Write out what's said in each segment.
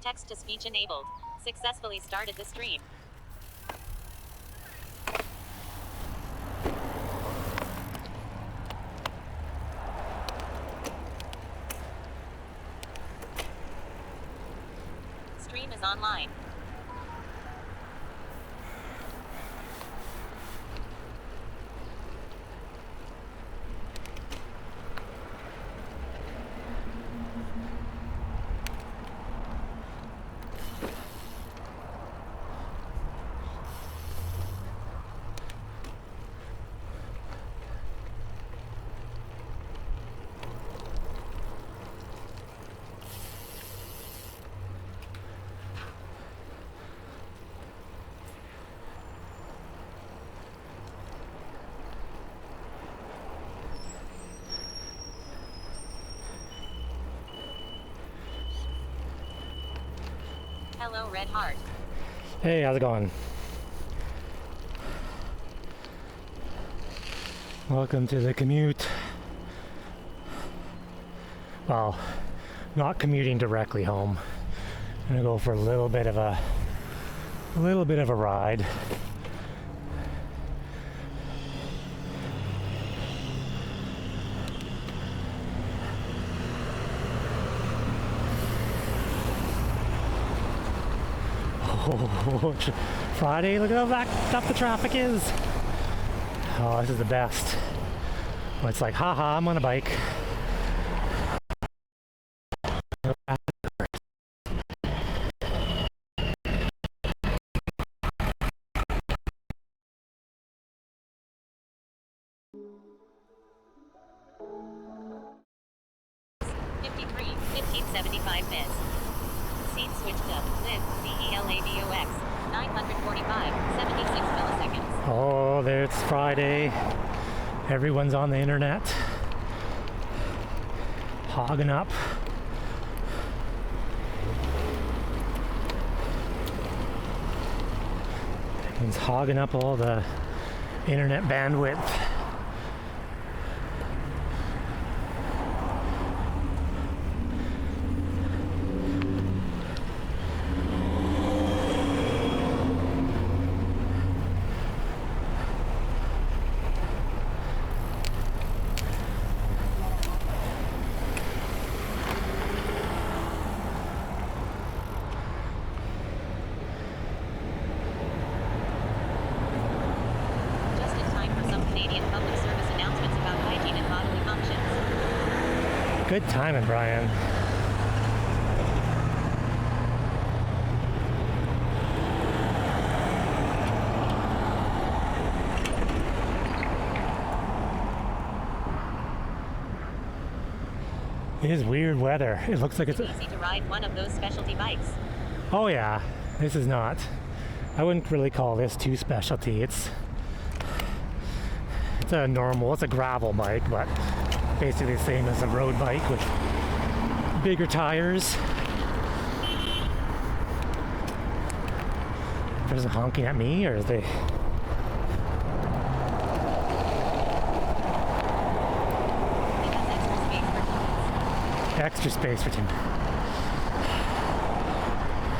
Text-to-speech enabled. Successfully started the stream. Stream is online. Hello, Red Heart. Hey, how's it going? Welcome to the commute. Well, not commuting directly home. I'm gonna go for a little bit of a ride. Oh, Friday, look at how backed up the traffic is. Oh, this is the best. Well, it's like, haha, I'm on a bike. Miss. Seat switched up. Live. CELAVOX. 945. 76 milliseconds. Oh, there it's Friday. Everyone's on the internet. Hogging up. Everyone's hogging up all the internet bandwidth. Good timing, Brian. It is weird weather. It looks like it's easy to ride one of those specialty bikes. Oh yeah, this is not. I wouldn't really call this too specialty. It's a normal, it's a gravel bike, but basically the same as a road bike with bigger tires. They're just honking at me, or is they? Extra space for Tim.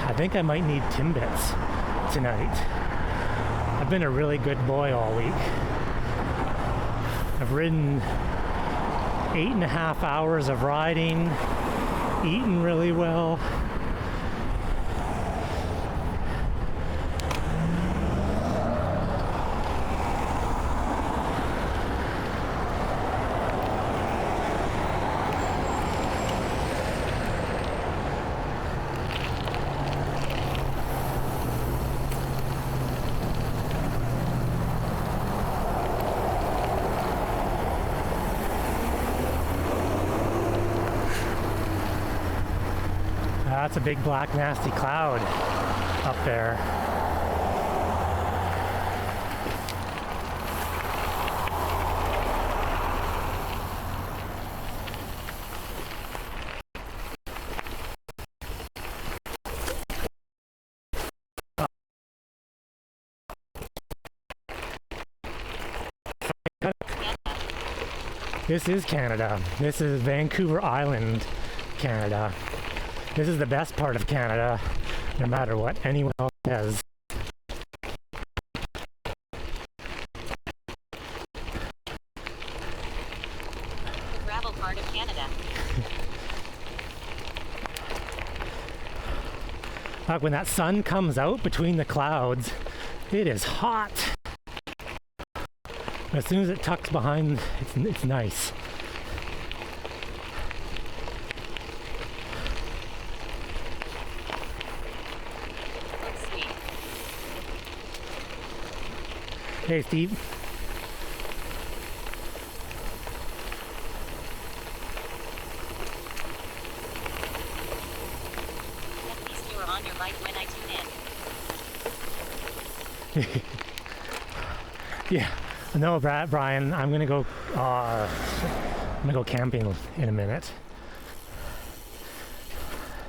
I think I might need Timbits tonight. I've been a really good boy all week. I've ridden 8.5 hours of riding, eaten really well. That's a big black nasty cloud up there. This is Canada. This is Vancouver Island, Canada. This is the best part of Canada, no matter what anyone else says. The gravel part of Canada. Like when that sun comes out between the clouds, it is hot. As soon as it tucks behind, it's nice. Looks sweet. Hey, Steve. At least you were on your bike when I tune in. Yeah. No, Brian, I'm gonna go camping in a minute.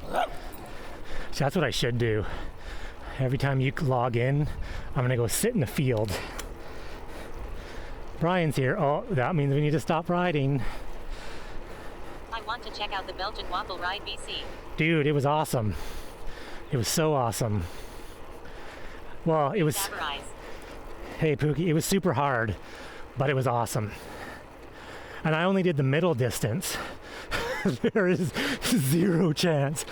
So that's what I should do. Every time you log in, I'm gonna go sit in the field. Brian's here. Oh, that means we need to stop riding. I want to check out the Belgian Waffle Ride BC. Dude, it was awesome. It was so awesome. Well, it was... Saberize. Hey Pookie, it was super hard, but it was awesome. And I only did the middle distance. There is zero chance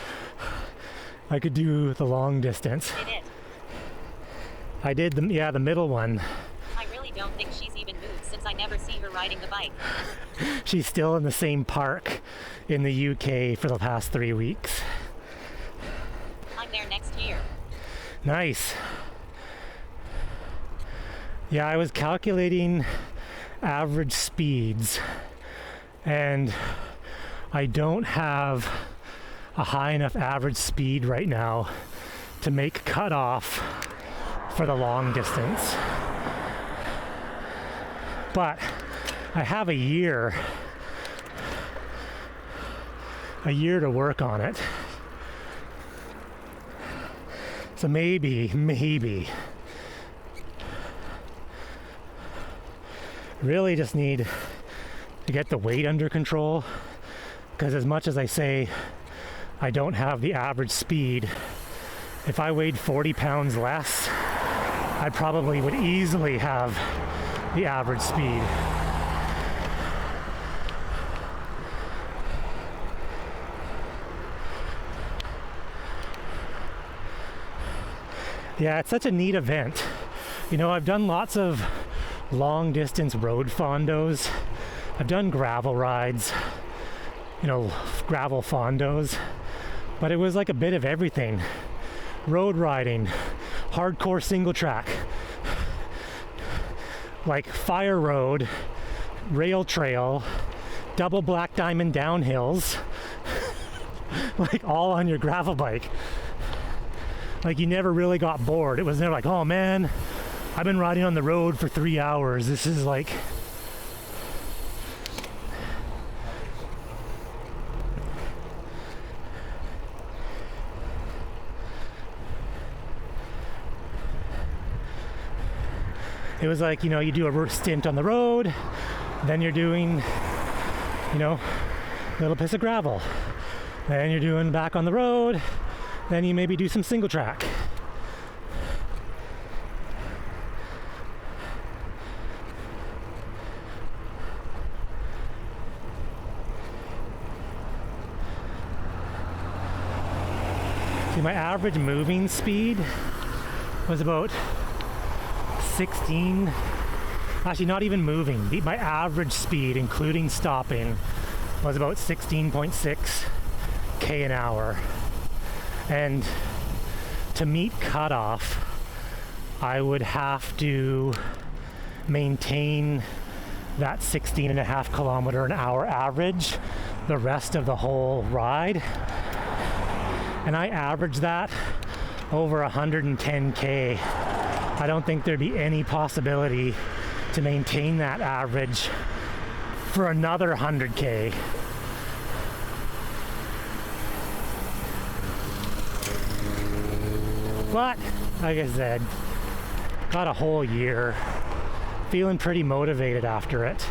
I could do the long distance. Did it? I did the middle one. I really don't think she's even moved since I never see her riding the bike. She's still in the same park in the UK for the past 3 weeks. I'm there next year. Nice. Yeah, I was calculating average speeds, and I don't have a high enough average speed right now to make cutoff for the long distance. But I have a year to work on it. So maybe really just need to get the weight under control, because as much as I say I don't have the average speed, if I weighed 40 pounds less, I probably would easily have the average speed. Yeah, it's such a neat event. You know, I've done lots of long distance road fondos. I've done gravel rides, you know, gravel fondos, but it was like a bit of everything. Road riding, hardcore single track, like fire road, rail trail, double black diamond downhills, like all on your gravel bike. Like you never really got bored. It was never like, oh man, I've been riding on the road for 3 hours. This is like... It was like, you know, you do a stint on the road, then you're doing, you know, a little piece of gravel. Then you're doing back on the road, then you maybe do some single track. See, my average moving speed was about 16, actually not even moving. My average speed, including stopping, was about 16.6 k an hour. And to meet cutoff, I would have to maintain that 16.5 kilometer an hour average the rest of the whole ride. And I averaged that over 110k. I don't think there'd be any possibility to maintain that average for another 100k. But, like I said, got a whole year. Feeling pretty motivated after it.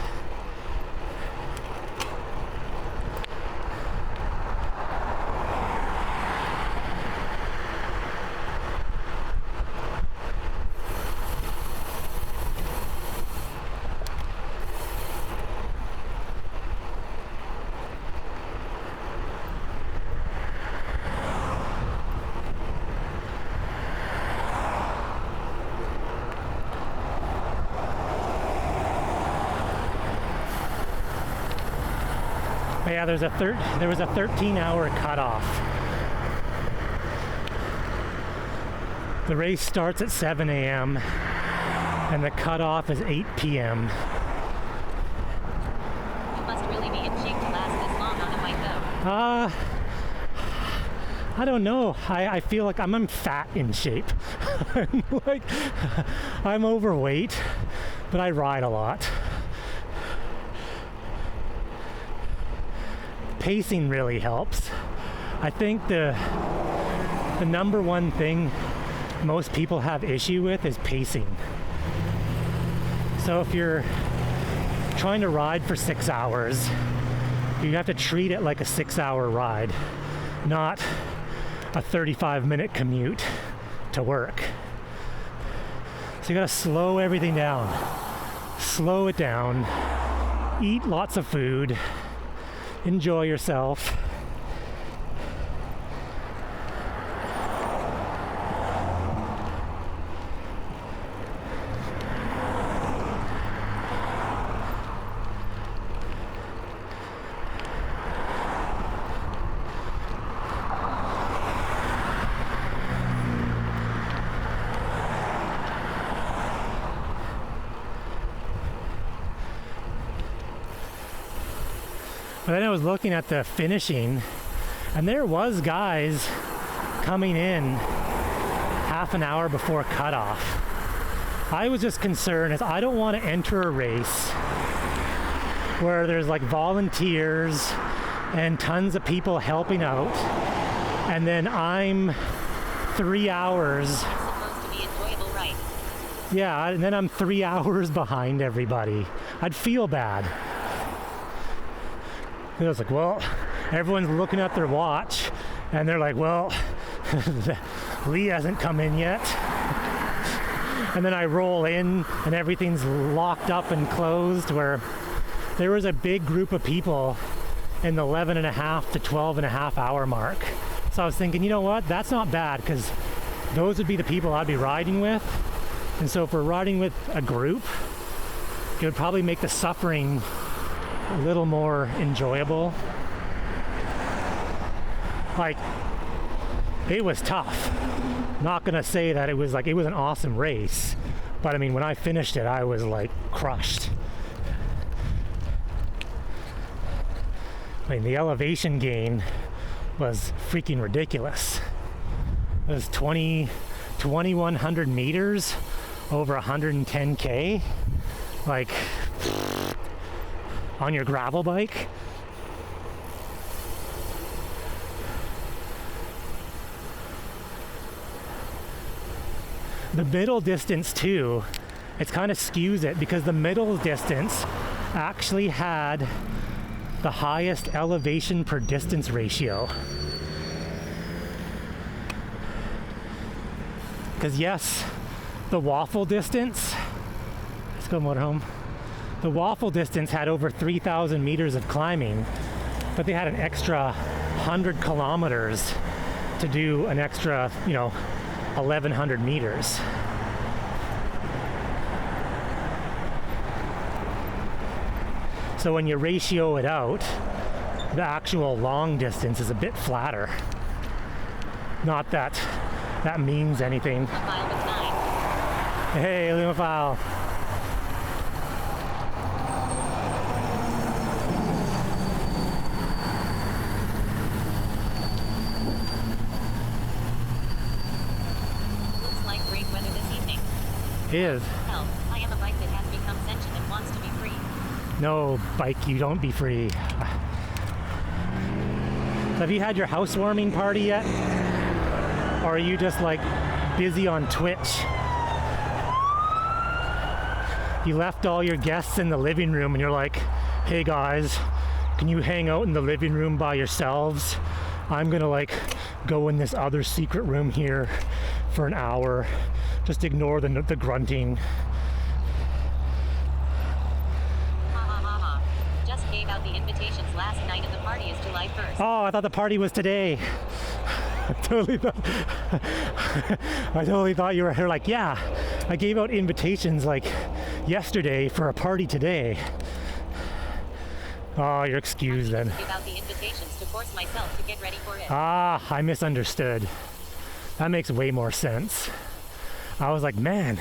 Yeah, there was a 13-hour cutoff. The race starts at 7 a.m. and the cutoff is 8 p.m. You must really be in shape to last this long on a bike though. I don't know. I feel like I'm fat in shape. I'm overweight, but I ride a lot. Pacing really helps. I think the number one thing most people have issue with is pacing. So if you're trying to ride for 6 hours, you have to treat it like a 6-hour ride, not a 35-minute commute to work. So you gotta slow everything down. Slow it down. Eat lots of food. Enjoy yourself. But then I was looking at the finishing, and there was guys coming in half an hour before cutoff. I was just concerned as I don't want to enter a race where there's like volunteers and tons of people helping out, and then I'm 3 hours. It's supposed to be enjoyable, right? Yeah, and then I'm 3 hours behind everybody. I'd feel bad. And I was like, well, everyone's looking at their watch, and they're like, well, Lee hasn't come in yet. And then I roll in, and everything's locked up and closed, where there was a big group of people in the 11 and a half to 12 and a half hour mark. So I was thinking, you know what, that's not bad, because those would be the people I'd be riding with. And so if we're riding with a group, it would probably make the suffering a little more enjoyable. Like, it was tough. Not gonna say that it was an awesome race, but I mean, when I finished it, I was like crushed. I mean, the elevation gain was freaking ridiculous. It was 2,100 meters over 110K, like on your gravel bike. The middle distance too, it kind of skews it, because the middle distance actually had the highest elevation per distance ratio. Because yes, the waffle distance, let's go motorhome. The waffle distance had over 3,000 meters of climbing, but they had an extra 100 kilometers to do an extra, 1,100 meters. So when you ratio it out, the actual long distance is a bit flatter. Not that that means anything. Hey, Lumaphile. Looks like great weather this evening. Is. Hell, I am a bike that has become sentient and wants to be free. No, bike, you don't be free. Have you had your housewarming party yet? Or are you just like busy on Twitch? You left all your guests in the living room and you're like, hey guys, can you hang out in the living room by yourselves? I'm gonna go in this other secret room here for an hour. Just ignore the grunting. Just gave out the invitations last night and the party is July 1st. Oh, I thought the party was today. I totally thought you were here. Like, yeah, I gave out invitations yesterday for a party today. Oh, you're excused then. Give out the force myself to get ready for it. Ah, I misunderstood. That makes way more sense. I was like, man,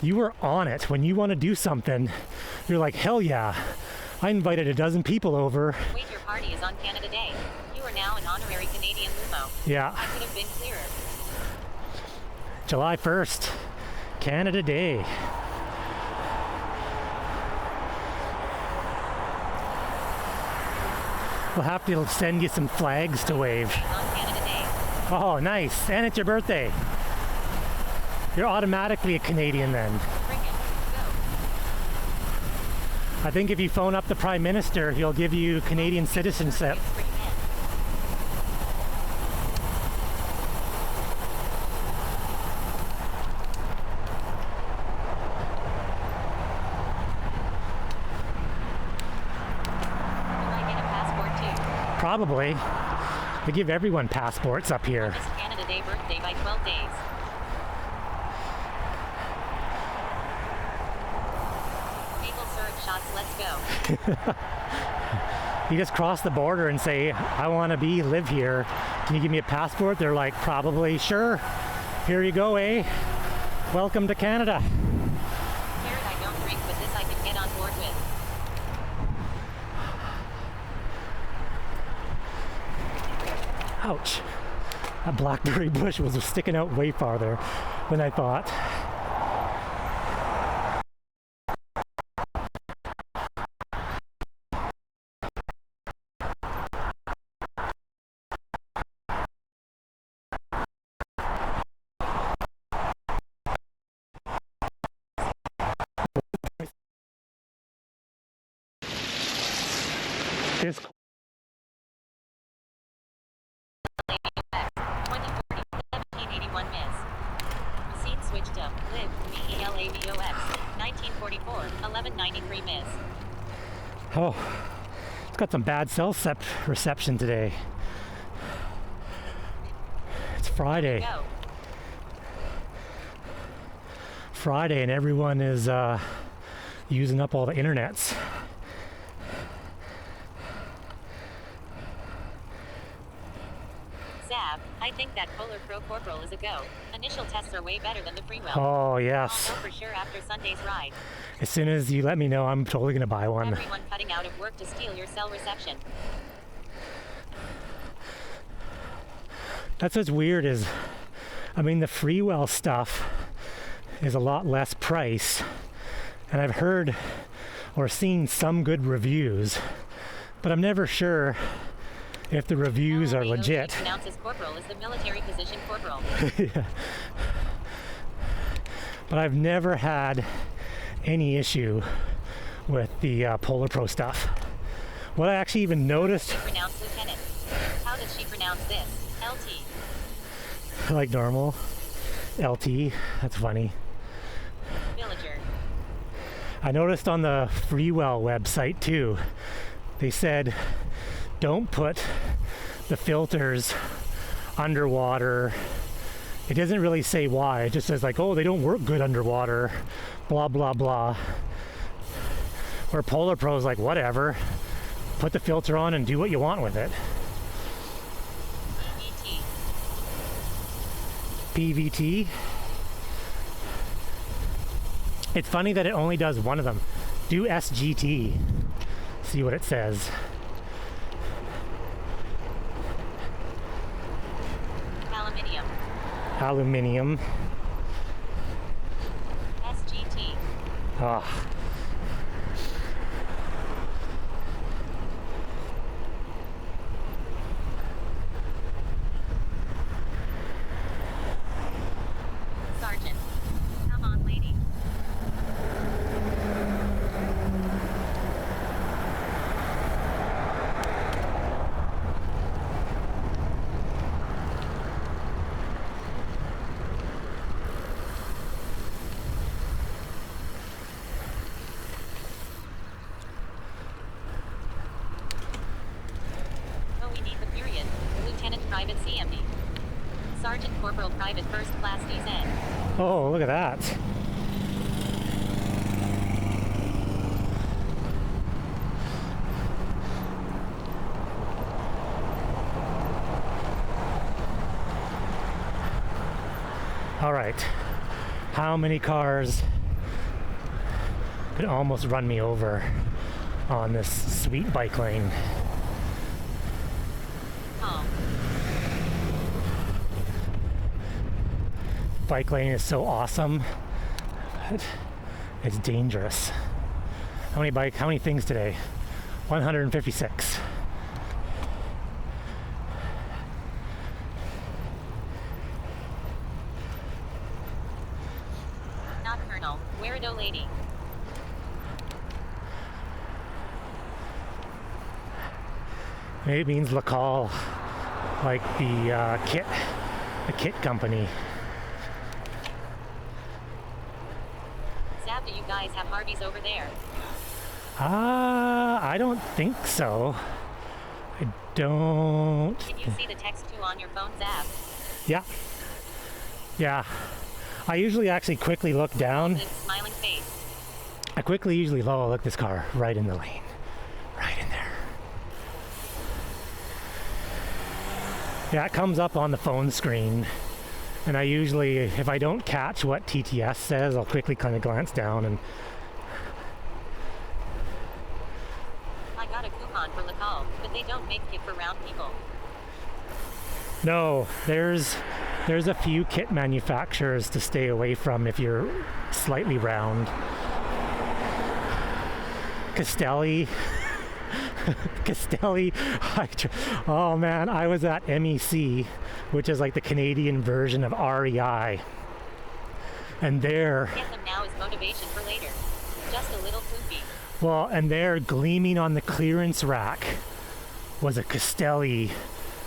you were on it. When you want to do something, you're like, hell yeah. I invited a dozen people over. Wait, your party is on Canada Day. You are now an honorary Canadian Lumo. Yeah. I could have been clearer. July 1st, Canada Day. We'll have to send you some flags to wave. On Canada Day. Oh, nice. And it's your birthday. You're automatically a Canadian then. Bring it. Go. I think if you phone up the Prime Minister, he'll give you Canadian citizenship. It's free men. Will I get a passport too? Probably. They give everyone passports up here. It's Canada Day birthday by 12 days. Maple syrup shots, let's go. You just cross the border and say, I want to live here. Can you give me a passport? They're like, probably, sure. Here you go, eh? Welcome to Canada. Carrot I don't drink, but this I can get on board with. Ouch. That blackberry bush was sticking out way farther than I thought. This 2040, 1781 miss. Racine switched up. Live, VELAVOX. 1944, 1193 miss. Oh, it's got some bad cell reception today. It's Friday. Go. Friday, and everyone is using up all the internets. Zab, I think that Polar Pro Corporal is a go. Initial tests are way better than the Freewell. Oh, I'll yes. know for sure after Sunday's ride. As soon as you let me know, I'm totally going to buy one. Everyone cutting out of work to steal your cell reception. That's what's weird is, I mean, the Freewell stuff is a lot less price. And I've heard or seen some good reviews, but I'm never sure if the reviews are legit. Pronounces corporal as the military position corporal. Yeah. But I've never had any issue with the Polar Pro stuff. What I actually even noticed, She pronounced lieutenant. How does she pronounce this? LT. like normal, LT, that's funny. Villager. I noticed on the Freewell website too, they said don't put the filters underwater. It doesn't really say why. It just says like, oh, they don't work good underwater, blah, blah, blah. Where Polar Pro's like, whatever, put the filter on and do what you want with it. EVT. PVT. It's funny that it only does one of them. Do SGT. See what it says. Aluminium. Aluminium. SGT. Ah. Sergeant. Come on, lady. Oh, we need the period. Lieutenant Private CMD. Sergeant Corporal Private First Class DZ. Oh, look at that. All right. How many cars could almost run me over on this sweet bike lane? Oh. Bike lane is so awesome, but it's dangerous. How many things today? 156. Nocturnal, Weirdo Lady. Maybe it means Lacal, like the kit company. Zab, do you guys have Harveys over there? I don't think so. I don't. Can you see the text too on your phone, Zab? Yeah. I usually actually quickly look down. With smiling face. I quickly usually look this car right in the lane. Right in there. Yeah, it comes up on the phone screen. And I usually, if I don't catch what TTS says, I'll quickly kind of glance down and I got a coupon for Lacal, but they don't make it for round people. no, there's a few kit manufacturers to stay away from if you're slightly round. Castelli. Oh man, I was at MEC, which is like the Canadian version of REI. And there, Get them now as motivation for later. Just a little poopy. well, and there gleaming on the clearance rack was a Castelli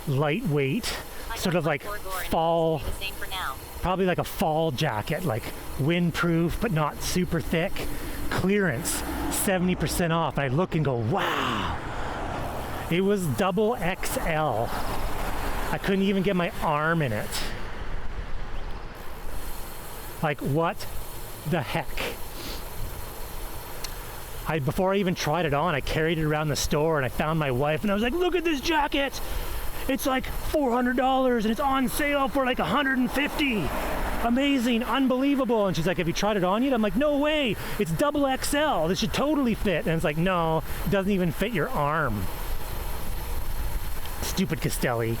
lightweight, I sort got of one like for Gore and fall, it's the same for now. probably like a fall jacket, like windproof but not super thick. Clearance, 70% off. I look and go, wow. It was double XL. I couldn't even get my arm in it. Like, what the heck? Before I even tried it on, I carried it around the store and I found my wife and I was like, look at this jacket. It's like $400 and it's on sale for like $150. Amazing, unbelievable. And she's like, have you tried it on yet? I'm like, no way. It's double XL. This should totally fit. And it's like, no, it doesn't even fit your arm. Stupid Castelli.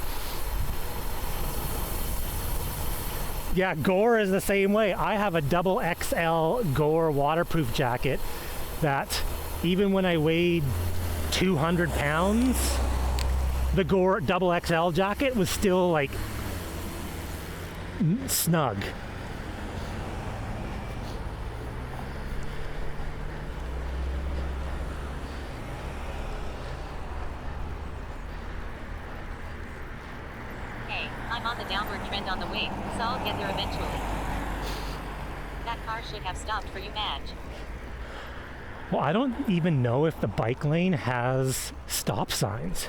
Yeah, Gore is the same way. I have a double XL Gore waterproof jacket that even when I weighed 200 pounds, the Gore double XL jacket was still like snug. Hey, I'm on the downward trend on the way, so I'll get there eventually. That car should have stopped for you, Madge. Well, I don't even know if the bike lane has stop signs.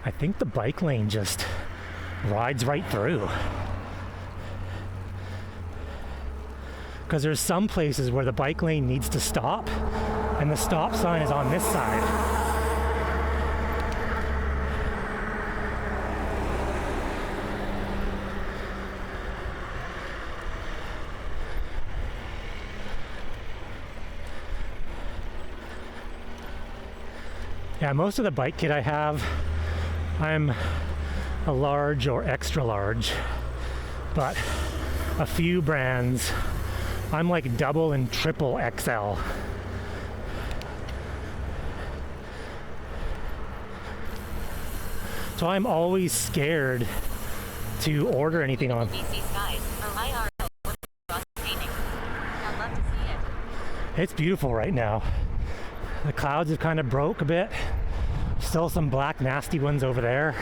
I think the bike lane just rides right through. Because there's some places where the bike lane needs to stop and the stop sign is on this side. Yeah, most of the bike kit I have, I'm a large or extra large, but a few brands, I'm like double and triple XL. So I'm always scared to order anything on. BC skies, or IRL, cross painting. I'd love to see it. It's beautiful right now. The clouds have kind of broke a bit. Still some black nasty ones over there.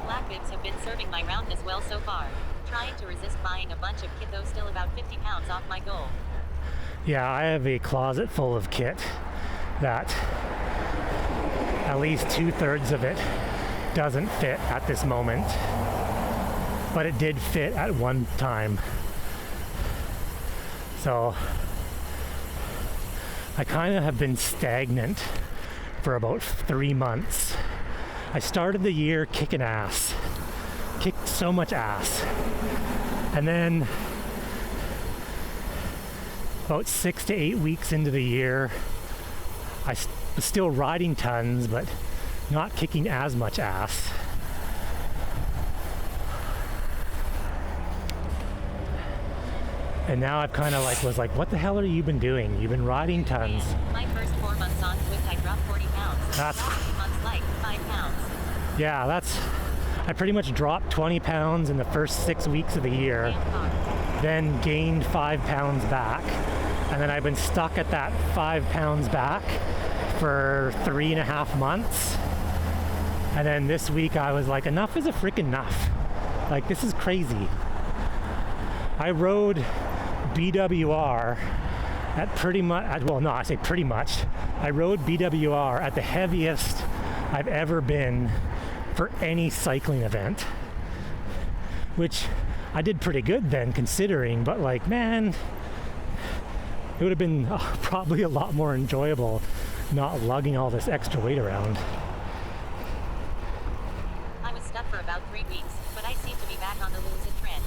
Black bibs have been serving my roundness well so far. Trying to resist buying a bunch of kit, though still about 50 pounds off my goal. Yeah, I have a closet full of kit that at least 2/3 of it doesn't fit at this moment, but it did fit at one time. So I kind of have been stagnant for about 3 months. I started the year kicking ass, kicked so much ass, and then about 6 to 8 weeks into the year, I was still riding tons, but not kicking as much ass. And now I've kind of was like, what the hell are you been doing? You've been riding tons. My first 4 months on Swift, I dropped 40 pounds. That's... Last 2 months, like 5 pounds. Yeah, I pretty much dropped 20 pounds in the first 6 weeks of the year, then gained 5 pounds back. And then I've been stuck at that 5 pounds back for 3.5 months. And then this week I was like, enough is a freaking enough. Like, this is crazy. I rode BWR at pretty much, well, no, I say pretty much. I rode BWR at the heaviest I've ever been for any cycling event, which I did pretty good then considering, but like, man, it would have been probably a lot more enjoyable not lugging all this extra weight around. I was stuck for about 3 weeks, but I seem to be back on the lose it trend.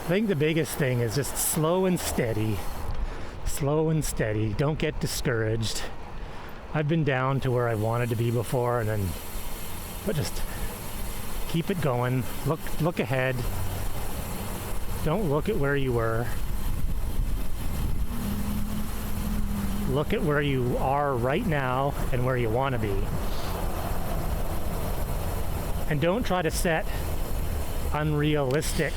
I think the biggest thing is just slow and steady. Slow and steady. Don't get discouraged. I've been down to where I wanted to be before, but just keep it going. Look ahead. Don't look at where you were. Look at where you are right now and where you want to be. And don't try to set unrealistic,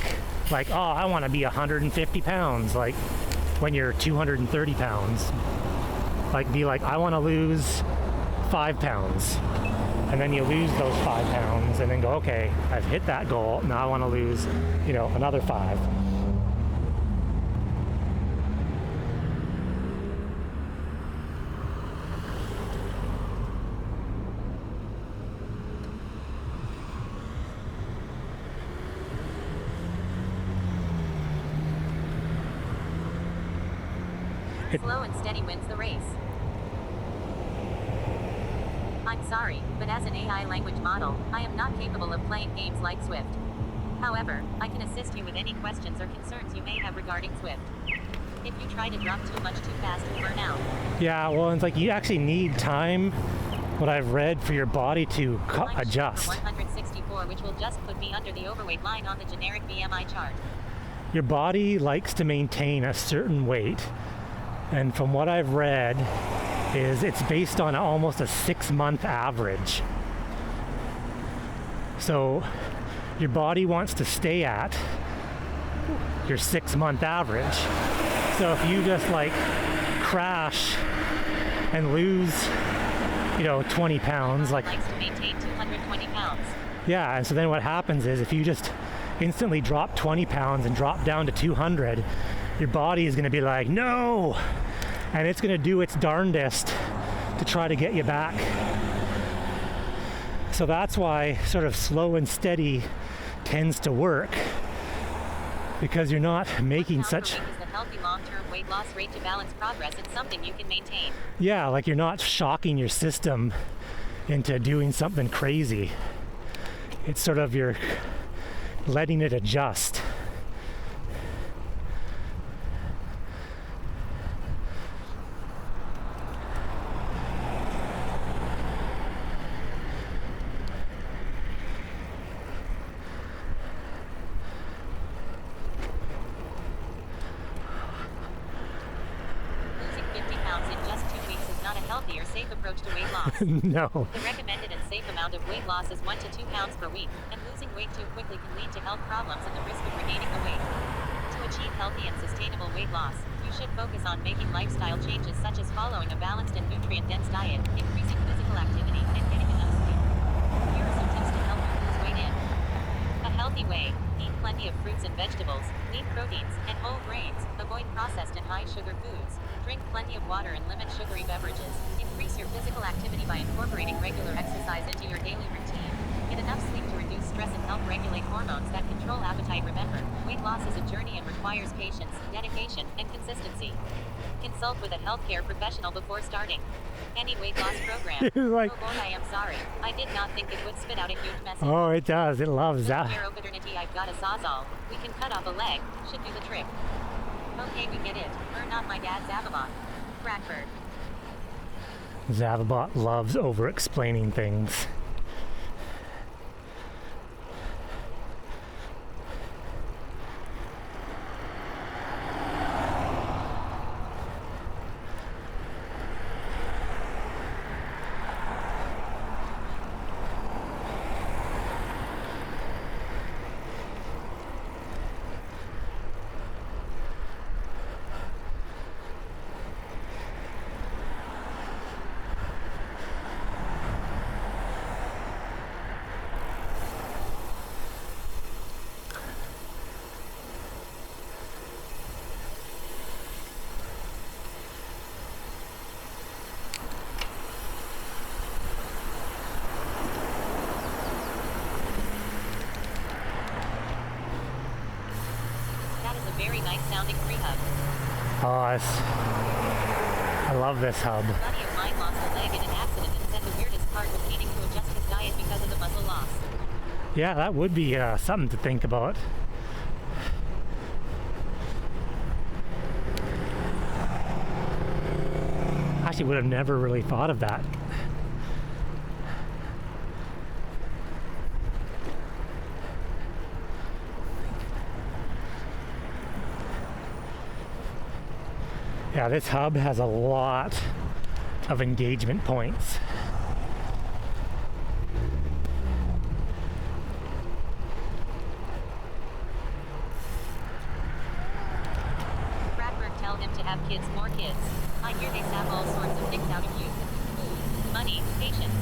like, oh, I want to be 150 pounds, like when you're 230 pounds. Like, be like, I want to lose 5 pounds. And then you lose those 5 pounds and then go, okay, I've hit that goal. Now I want to lose, another 5. Slow and steady wins the race. I'm sorry, but as an AI language model, I am not capable of playing games like Swift. However, I can assist you with any questions or concerns you may have regarding Swift. If you try to drop too much too fast, you'll burn out. Yeah, well, it's like you actually need time, what I've read, for your body to adjust. 164, which will just put me under the overweight line on the generic BMI chart. Your body likes to maintain a certain weight. And from what I've read, is it's based on almost a 6-month average. So your body wants to stay at your 6-month average. So if you just crash and lose, 20 pounds, likes to maintain 220 pounds. Yeah, and so then what happens is if you just instantly drop 20 pounds and drop down to 200, your body is going to be like, no! And it's going to do its darndest to try to get you back. So that's why sort of slow and steady tends to work, because you're not making such... Is the healthy long-term weight loss rate to balance progress. It's something you can maintain. Yeah, like you're not shocking your system into doing something crazy. It's sort of you're letting it adjust. No. The recommended and safe amount of weight loss is 1 to 2 pounds per week, and losing weight too quickly can lead to health problems and the risk of regaining the weight. To achieve healthy and sustainable weight loss, you should focus on making lifestyle changes such as following a balanced and nutrient-dense diet, increasing physical activity, and getting enough sleep. Here are some tips to help you lose weight in a healthy way. Eat plenty of fruits and vegetables, lean proteins, and whole grains. A Avoid processed and high-sugar foods. Drink plenty of water and limit sugary beverages. Increase your physical activity by incorporating regular exercise into your daily routine. Get enough sleep to reduce stress and help regulate hormones that control appetite. Remember, weight loss is a journey and requires patience, dedication, and consistency. Consult with a healthcare professional before starting any weight loss program. Like, oh boy, I am sorry. I did not think it would spit out a huge message. oh, it does. It loves that. Neuropaternity, I've got a sawzall. We can cut off a leg. Should do the trick. Okay, we get it. We're not my dad's Avabot. Bradford. Zavabot loves over-explaining things. Very nice sounding free hub. Oh, I love this hub. A buddy of mine lost a leg in an accident and said the weirdest part was needing to adjust his diet because of the muscle loss. Yeah, that would be something to think about. Actually, would have never really thought of that. Yeah, this hub has a lot of engagement points. Bradford, tell him to have kids, more kids. I hear they sap all sorts of things out of you. Food, money, patience.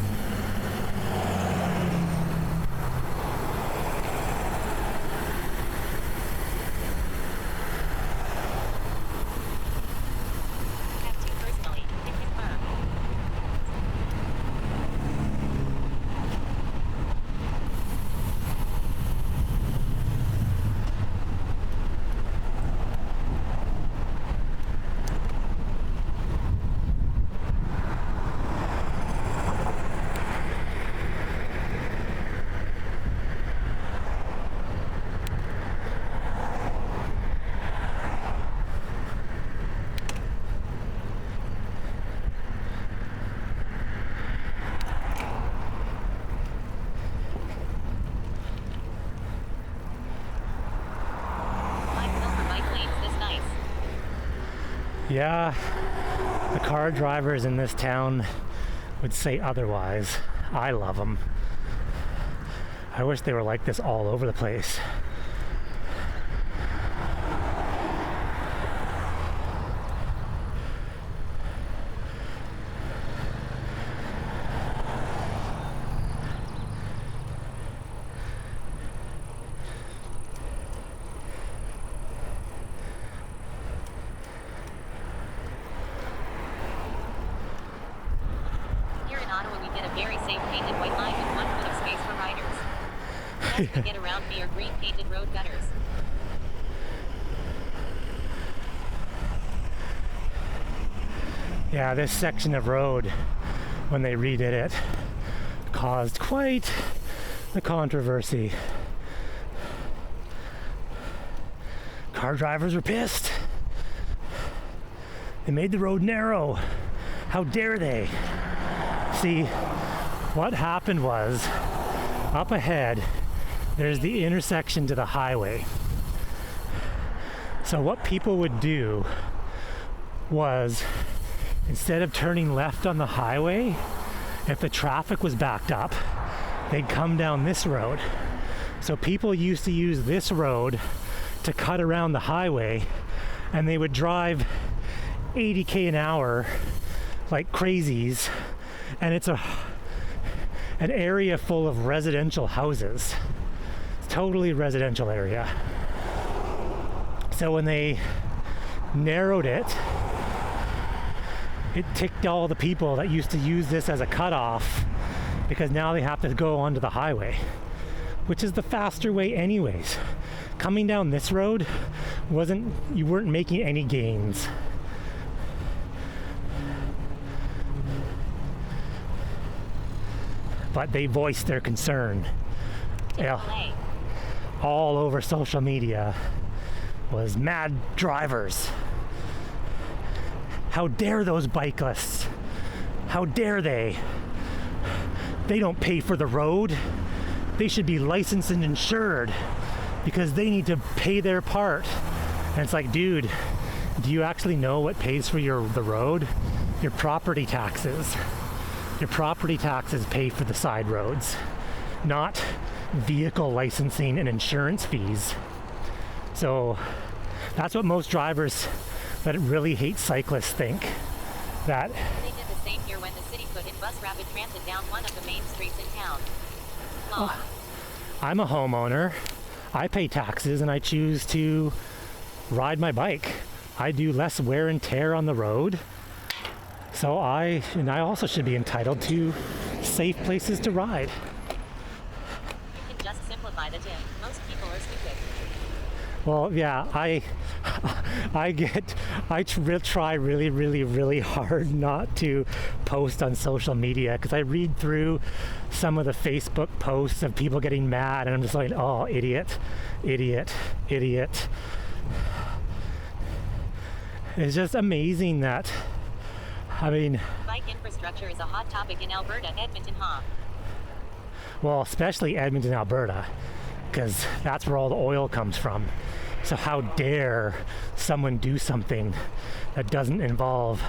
Yeah, the car drivers in this town would say otherwise. I love them. I wish they were like this all over the place. Very safe painted white line with 1 foot of space for riders. Best to get around me are green painted road gutters. Yeah, this section of road, when they redid it, caused quite the controversy. Car drivers were pissed. They made the road narrow. How dare they? See, what happened was, up ahead, there's the intersection to the highway. So what people would do was, instead of turning left on the highway, if the traffic was backed up, they'd come down this road. So people used to use this road to cut around the highway, and they would drive 80k an hour like crazies, and it's an area full of residential houses. It's totally residential area. So when they narrowed it, it ticked all the people that used to use this as a cutoff, because now they have to go onto the highway, which is the faster way anyways. Coming down this road you weren't making any gains. But they voiced their concern. Yeah, all over social media was mad drivers. How dare those bicyclists? How dare they? They don't pay for the road. They should be licensed and insured because they need to pay their part. And it's like, dude, do you actually know what pays for the road? Your property taxes. Your property taxes pay for the side roads, not vehicle licensing and insurance fees. So that's what most drivers that really hate cyclists think. That they did the same here when the city put in bus rapid transit down one of the main streets in town. I'm a homeowner. I pay taxes and I choose to ride my bike. I do less wear and tear on the road. So I also should be entitled to safe places to ride. You can just simplify the tip. Most people are stupid. Well, yeah, I try really, really, really hard not to post on social media because I read through some of the Facebook posts of people getting mad and I'm just like, oh, idiot, idiot, idiot. It's just amazing that, I mean, bike infrastructure is a hot topic in Alberta, Edmonton, well, especially Edmonton, Alberta, because that's where all the oil comes from. So how dare someone do something that doesn't involve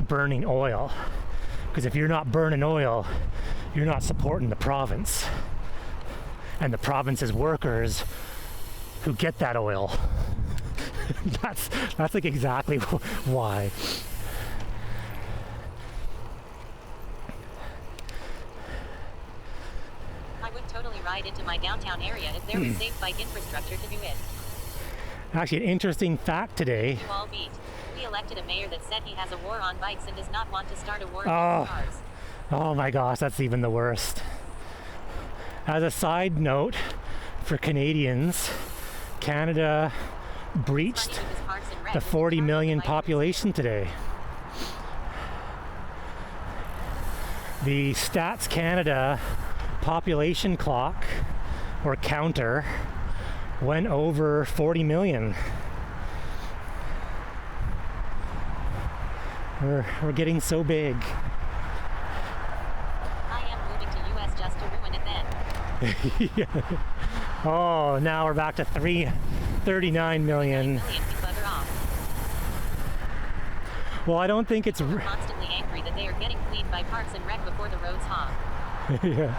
burning oil? Because if you're not burning oil, you're not supporting the province and the province's workers who get that oil. That's like exactly why. I would totally ride into my downtown area if there was safe bike infrastructure to do it. Actually, an interesting fact today. You all beat. We elected a mayor that said he has a war on bikes and does not want to start a war against cars. Oh my gosh, that's even the worst. As a side note, for Canadians, Canada breached the 40 million population today. The Stats Canada population clock, or counter, went over 40 million. We're getting so big. I am moving to US just to ruin it then. Yeah. Oh, now we're back to 39 million. Well, I don't think it's constantly angry that they are getting cleaned by Parks and Rec before the roads Yeah.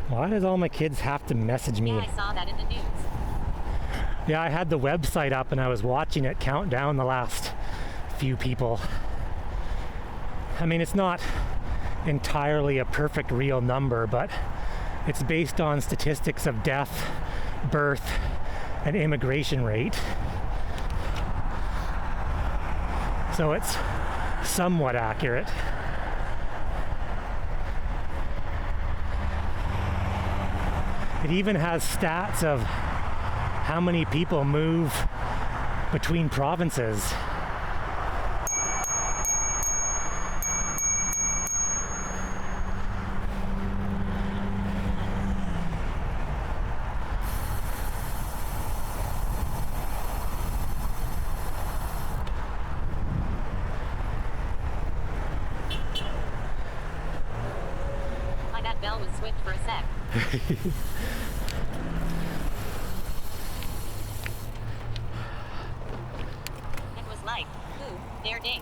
Why does all my kids have to message me? Yeah, I saw that in the news. Yeah, I had the website up and I was watching it count down the last few people. I mean, it's not entirely a perfect real number, but it's based on statistics of death, birth, and immigration rate. So it's somewhat accurate. It even has stats of how many people move between provinces. That bell was switched for a sec. It was like, ooh, there ding.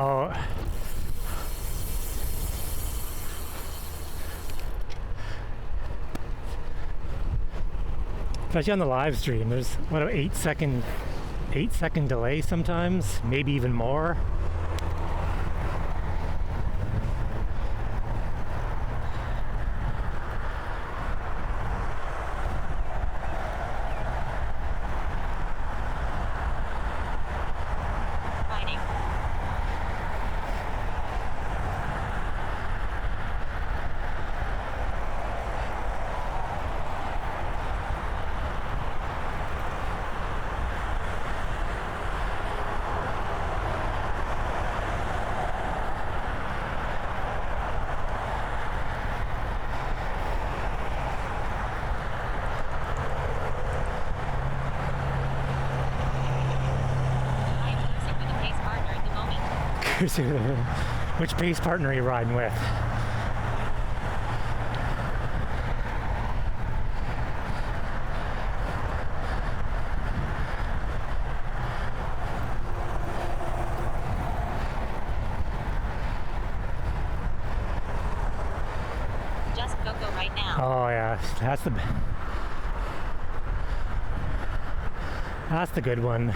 Oh. Especially on the live stream, there's what, an 8-second delay sometimes, maybe even more. Riding. I am cruising with a pace partner at the moment. Which pace partner are you riding with? Just go right now. Oh yeah, that's the good one.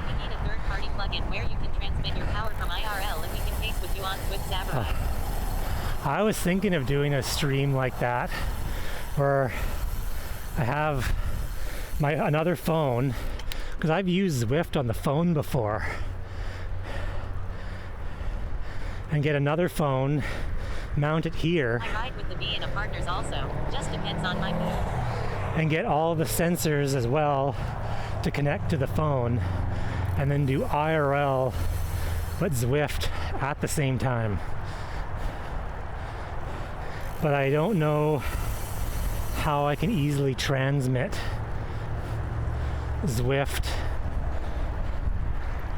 We need a third-party plugin where you can transmit your power from IRL and we can pace with you on Swift Samurai. I was thinking of doing a stream like that where I have another phone, because I've used Zwift on the phone before, and get another phone, mount it here, I ride with the bee and a partner's also. Just depends on my mood. and get all the sensors as well to connect to the phone, and then do IRL but Zwift at the same time. But I don't know how I can easily transmit Zwift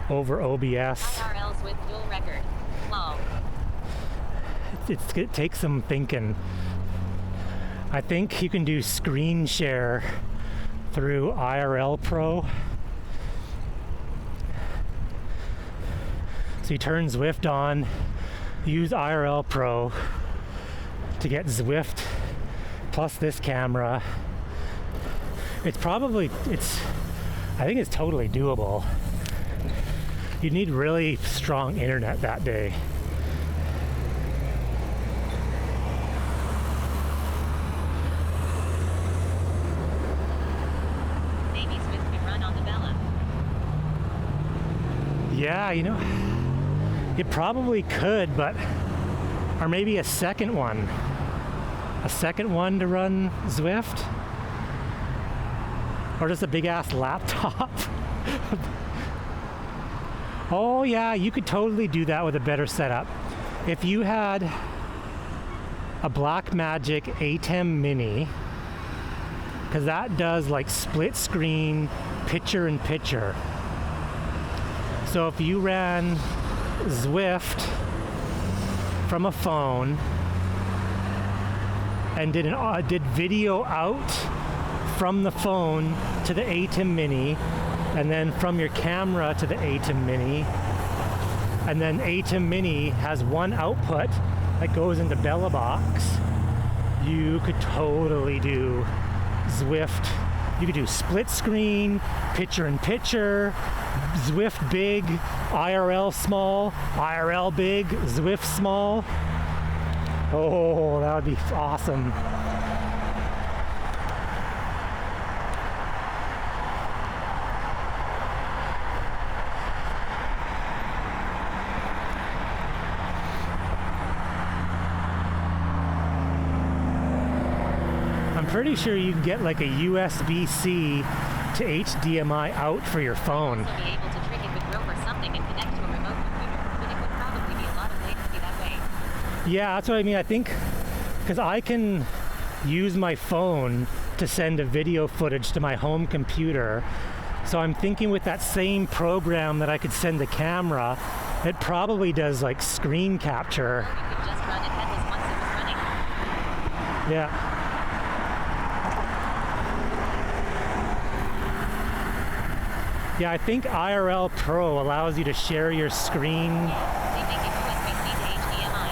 over OBS. IRLs with dual record. Lol. It takes some thinking. I think you can do screen share through IRL Pro. So you turn Zwift on, use IRL Pro to get Zwift plus this camera. I think it's totally doable. You need really strong internet that day. Maybe Swift can run on the Bella. Yeah, it probably could, but, or maybe a second one to run Zwift, or just a big ass laptop. Oh yeah, you could totally do that with a better setup. If you had a Blackmagic ATEM Mini, because that does like split screen, picture in picture. So if you ran Zwift from a phone and did video out from the phone to the ATEM Mini, and then from your camera to the ATEM Mini, and then ATEM Mini has one output that goes into Bella Box, you could totally do Zwift. You could do split screen, picture in picture, Zwift big, IRL small, IRL big, Zwift small. Oh, that would be awesome. I'm pretty sure you can get like a USB-C to HDMI out for your phone. Also be able to trick it with rope or something and connect to a remote computer, but it would probably be a lot of latency that way. Yeah, that's what I mean. I think because I can use my phone to send a video footage to my home computer. So I'm thinking with that same program that I could send the camera, It probably does like screen capture. You could just run it headless once it was running. Yeah. Yeah, I think IRL Pro allows you to share your screen. They make it USB-C to HDMI.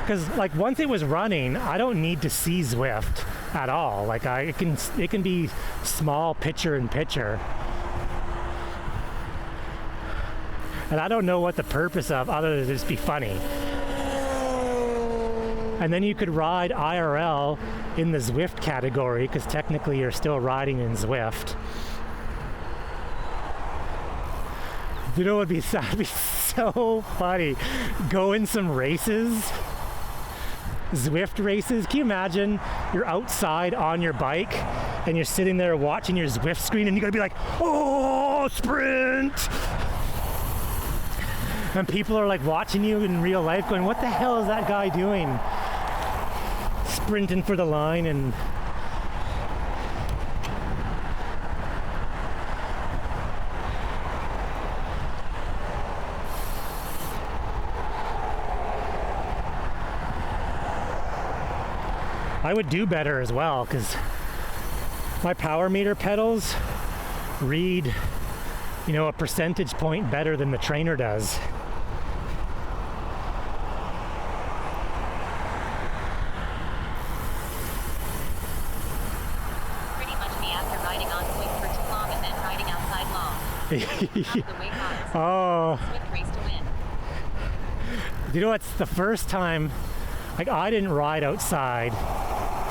Because like once it was running, I don't need to see Zwift at all. Like it can be small picture in picture. And I don't know what the purpose of other than just be funny. And then you could ride IRL in the Zwift category because technically you're still riding in Zwift. You know what would be so funny? Go in some races, Zwift races. Can you imagine you're outside on your bike and you're sitting there watching your Zwift screen and you're gonna be like, oh, sprint! And people are like watching you in real life going, what the hell is that guy doing? Sprinting for the line. And I would do better as well because my power meter pedals read, you know, a percentage point better than the trainer does. Pretty much me after riding on Zwift for too long and then riding outside long. Half the weight loss. Oh, Zwift race to win. you know, it's the first time, like I didn't ride outside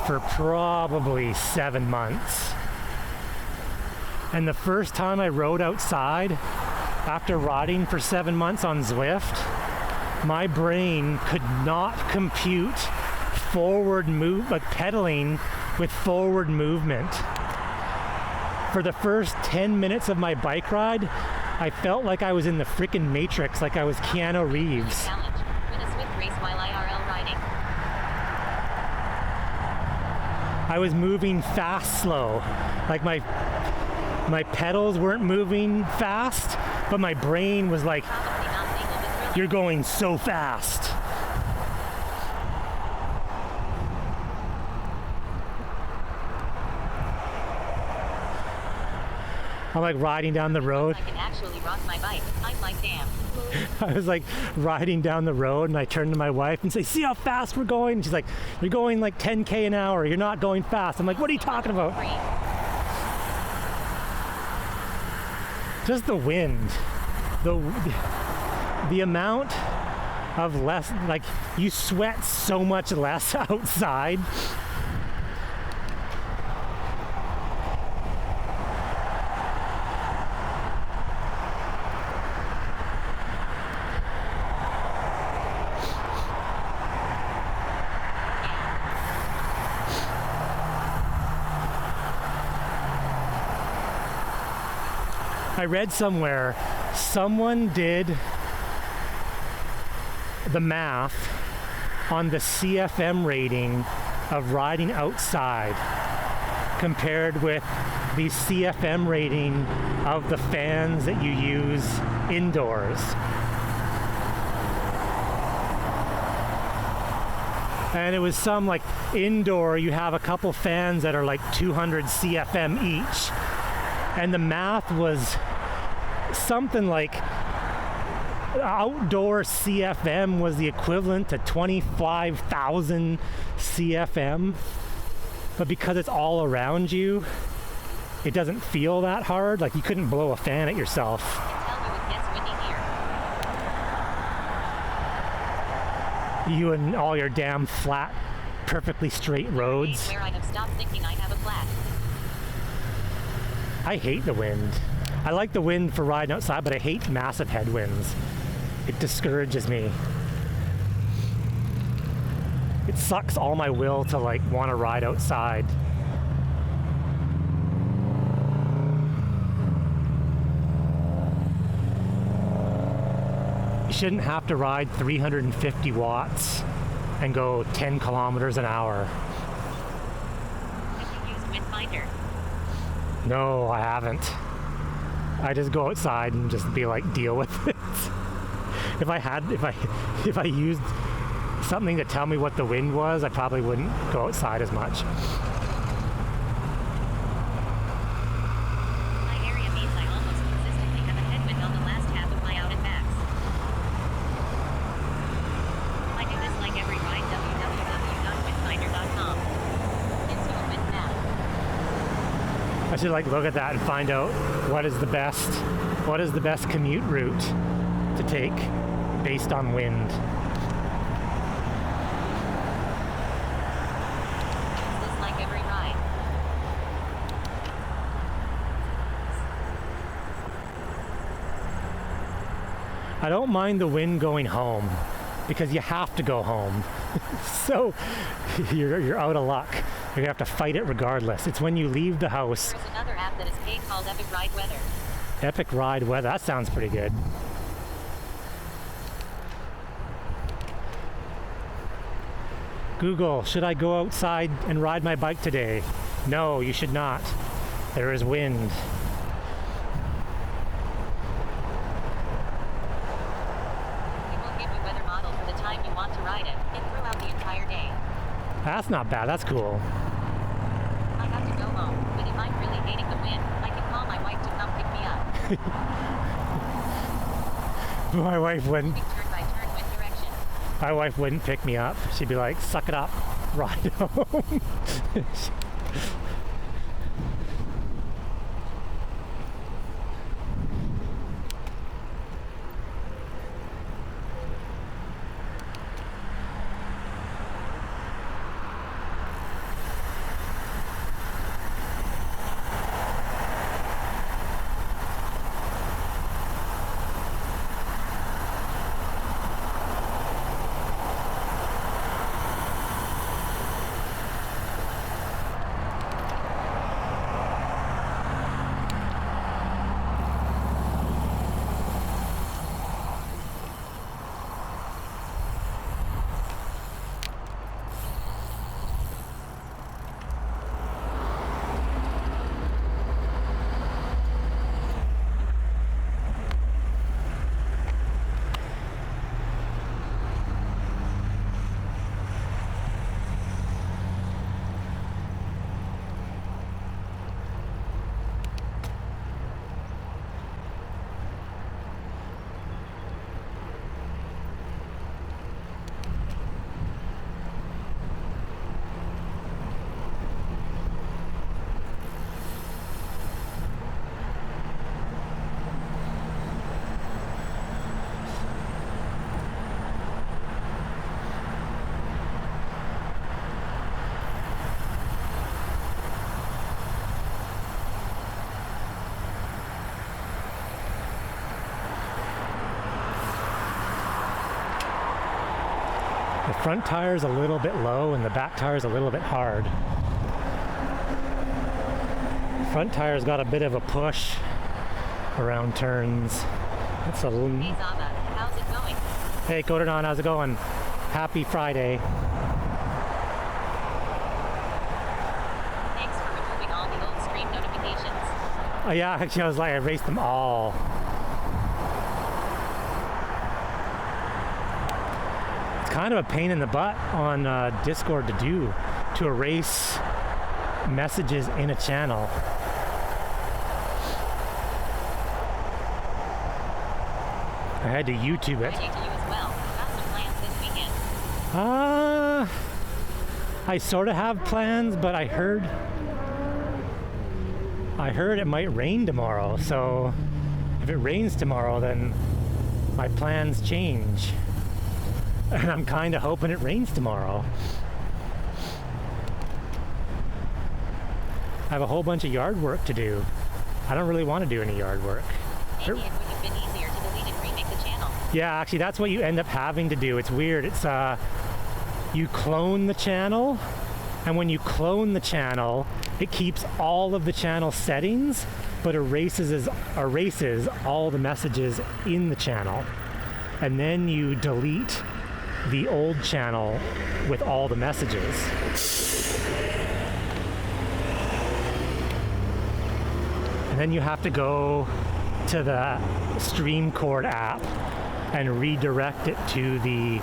for probably 7 months. And the first time I rode outside after riding for 7 months on Zwift, my brain could not compute pedaling with forward movement. For the first 10 minutes of my bike ride, I felt like I was in the frickin' Matrix, like I was Keanu Reeves. Challenge. Win a Zwift race while IRL riding. I was moving fast, slow. Like my pedals weren't moving fast, but my brain was like, Probably not legal but thrilling. you're going so fast. I'm like riding down the road. I can actually rock my bike. I'm like, damn. I was like riding down the road and I turned to my wife and say, see how fast we're going? And she's like, you're going like 10K an hour. You're not going fast. I'm like, what are you talking about? Free. Just the wind. The amount of less, like you sweat so much less outside. I read somewhere, someone did the math on the CFM rating of riding outside compared with the CFM rating of the fans that you use indoors. And it was some like indoor, you have a couple fans that are like 200 CFM each. And the math was something like outdoor CFM was the equivalent to 25,000 CFM. But because it's all around you, it doesn't feel that hard. Like you couldn't blow a fan at yourself. Tell you it gets windy here. You and all your damn flat, perfectly straight roads. Where I have stopped thinking I have a flat. I hate the wind. I like the wind for riding outside, but I hate massive headwinds. It discourages me. It sucks all my will to like want to ride outside. You shouldn't have to ride 350 watts and go 10 kilometers an hour. Have you used Windfinder? No, I haven't. I just go outside and just be like, deal with it. If I used something to tell me what the wind was, I probably wouldn't go outside as much. My area means I almost consistently have a headwind on the last half of my out and backs. I do this like every ride. www.windfinder.com. Gives you a wind map. I should like look at that and find out what is the best commute route to take based on wind. Is this like every ride? I don't mind the wind going home because you have to go home. So you're out of luck. You're gonna have to fight it regardless. It's when you leave the house. There's another app that is paid called Epic Ride Weather. Epic Ride Weather, that sounds pretty good. Google, should I go outside and ride my bike today? No, you should not. There is wind. It will give you weather model for the time you want to ride it, and throughout the entire day. That's not bad, that's cool. I have to go home, but if I'm really hating the wind, I can call my wife to come pick me up. My wife wouldn't. Moving turn by turn wind direction. My wife wouldn't pick me up. She'd be like, suck it up, ride home. The front tire's a little bit low and the back tire's a little bit hard. Front tire's got a bit of a push around turns. It's a little... Hey Zava, how's it going? Hey Kodanon, how's it going? Happy Friday. Thanks for removing all the old stream notifications. Oh yeah, actually I was like, I erased them all. It's kind of a pain in the butt on Discord to erase messages in a channel. I had to YouTube it. Friday to you as well. Got some plans this weekend. I sort of have plans, but I heard it might rain tomorrow. So if it rains tomorrow, then my plans change. And I'm kind of hoping it rains tomorrow. I have a whole bunch of yard work to do. I don't really want to do any yard work. Maybe it would have been easier to delete and remake the channel. Yeah, actually that's what you end up having to do. It's weird. It's you clone the channel, and when you clone the channel, it keeps all of the channel settings, but erases all the messages in the channel. And then you delete the old channel with all the messages. And then you have to go to the StreamCord app and redirect it to the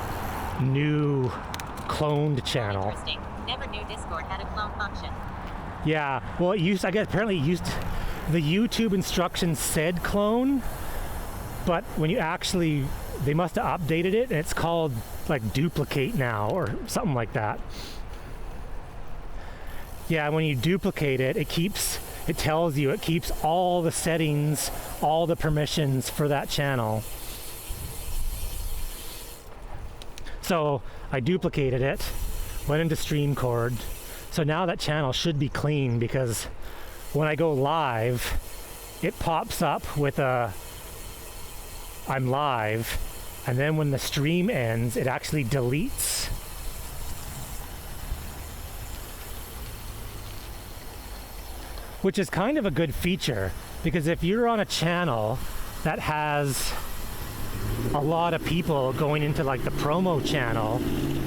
new cloned channel. Interesting. Never knew Discord had a clone function. Yeah, well, it used, I guess apparently it used, the YouTube instructions said clone, but when you actually, they must have updated it, and it's called like duplicate now or something like that. Yeah, when you duplicate it, it tells you, it keeps all the settings, all the permissions for that channel. So I duplicated it, went into StreamCord. So now that channel should be clean, because when I go live, it pops up with a I'm live, and then when the stream ends, it actually deletes. Which is kind of a good feature, because if you're on a channel that has a lot of people going into like the promo channel,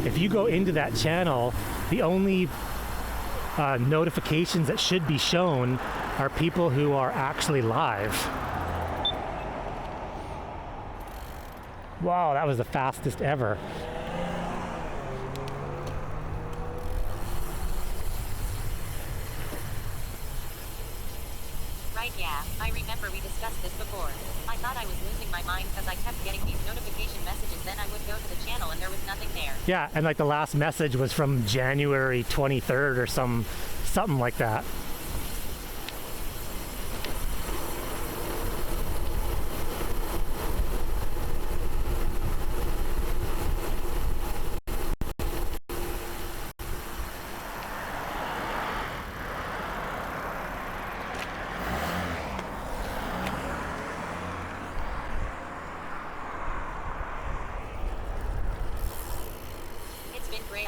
if you go into that channel, the only notifications that should be shown are people who are actually live. Wow, that was the fastest ever. Right, yeah, I remember we discussed this before. I thought I was losing my mind because I kept getting these notification messages, then I would go to the channel and there was nothing there. Yeah, and like the last message was from January 23rd or something like that.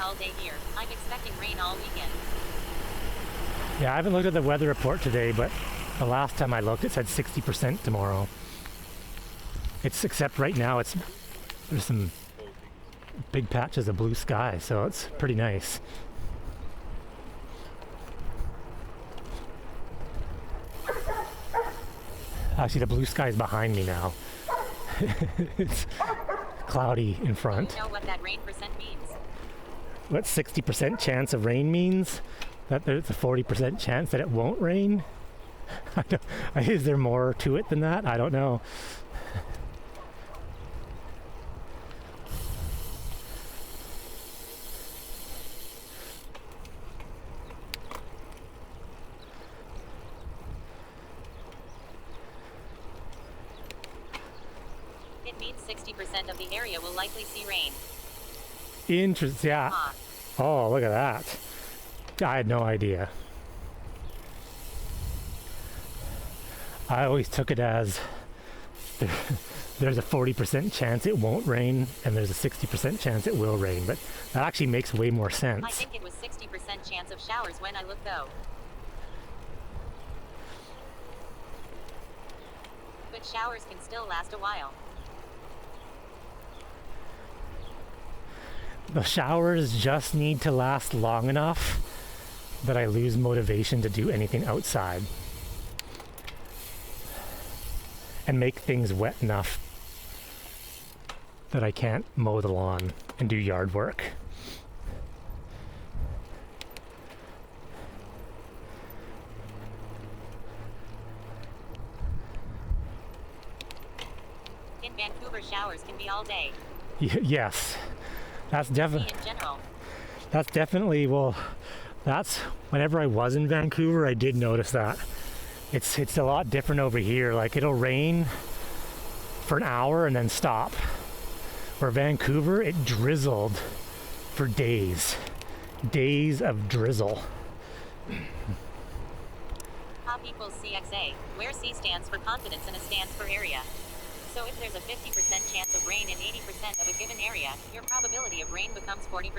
All day here. I'm expecting rain all weekend. Yeah, I haven't looked at the weather report today, but the last time I looked, it said 60% tomorrow. Except right now, there's some big patches of blue sky, so it's pretty nice. Actually, the blue sky is behind me now. It's cloudy in front. Do you know what that rain percent means? What 60% chance of rain means? That there's a 40% chance that it won't rain? Is there more to it than that? I don't know. It means 60% of the area will likely see rain. Interesting, yeah. Oh, look at that. I had no idea. I always took it as there's a 40% chance it won't rain and there's a 60% chance it will rain, but that actually makes way more sense. I think it was 60% chance of showers when I looked though. But showers can still last a while. The showers just need to last long enough that I lose motivation to do anything outside and make things wet enough that I can't mow the lawn and do yard work. In Vancouver, showers can be all day. Yes. That's definitely, in general. That's definitely, well, that's, whenever I was in Vancouver, I did notice that. It's a lot different over here. Like, it'll rain for an hour and then stop. Where Vancouver, it drizzled for days. Days of drizzle. Pop equals CXA, where C stands for confidence and A stands for area. So if there's a 50% chance of rain in 80% of a given area, your probability of rain becomes 40%.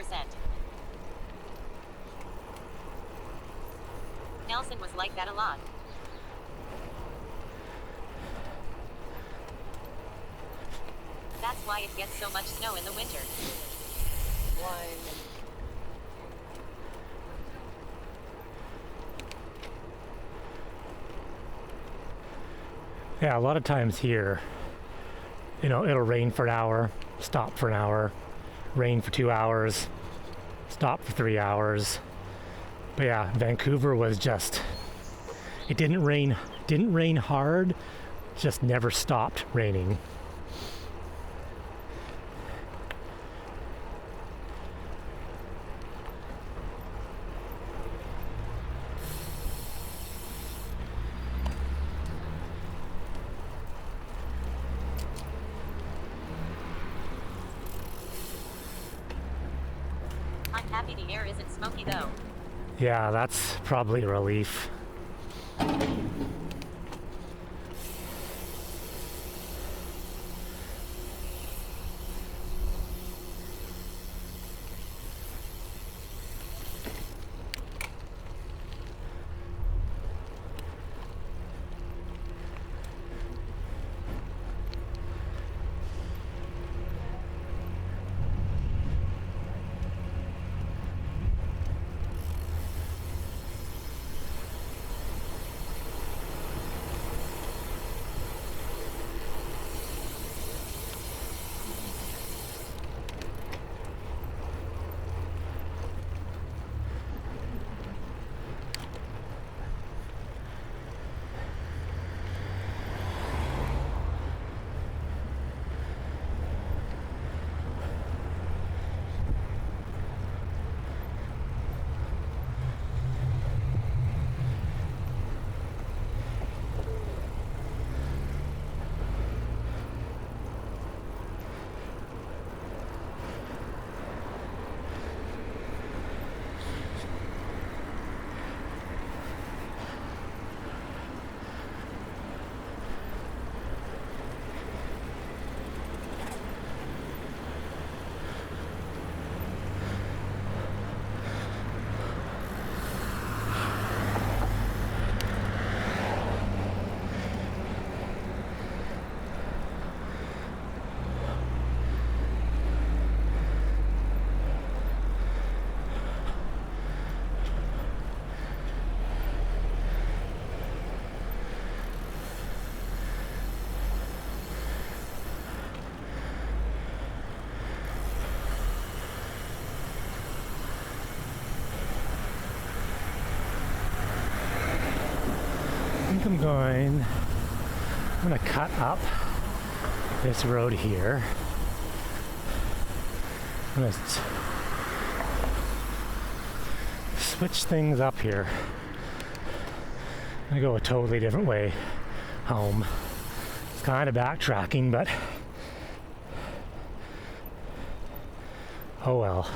Nelson was like that a lot. That's why it gets so much snow in the winter. Why? Yeah, a lot of times here, it'll rain for an hour, stop for an hour, rain for 2 hours, stop for 3 hours. But yeah, Vancouver was just, it didn't rain hard, just never stopped raining. I'm happy the air isn't smoky though. Yeah, that's probably a relief. I'm gonna cut up this road here. I'm gonna switch things up here. I'm gonna go a totally different way home. It's kind of backtracking, but oh well.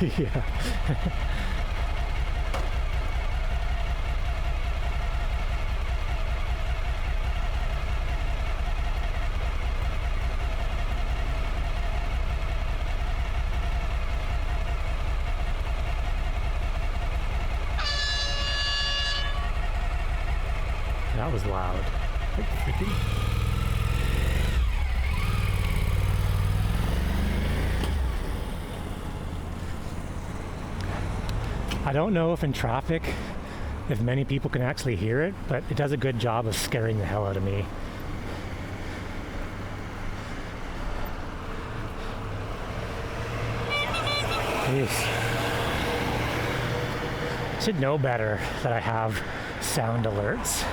Yeah. That was loud. I don't know if in traffic if many people can actually hear it, but it does a good job of scaring the hell out of me. Jeez. Should know better that I have sound alerts.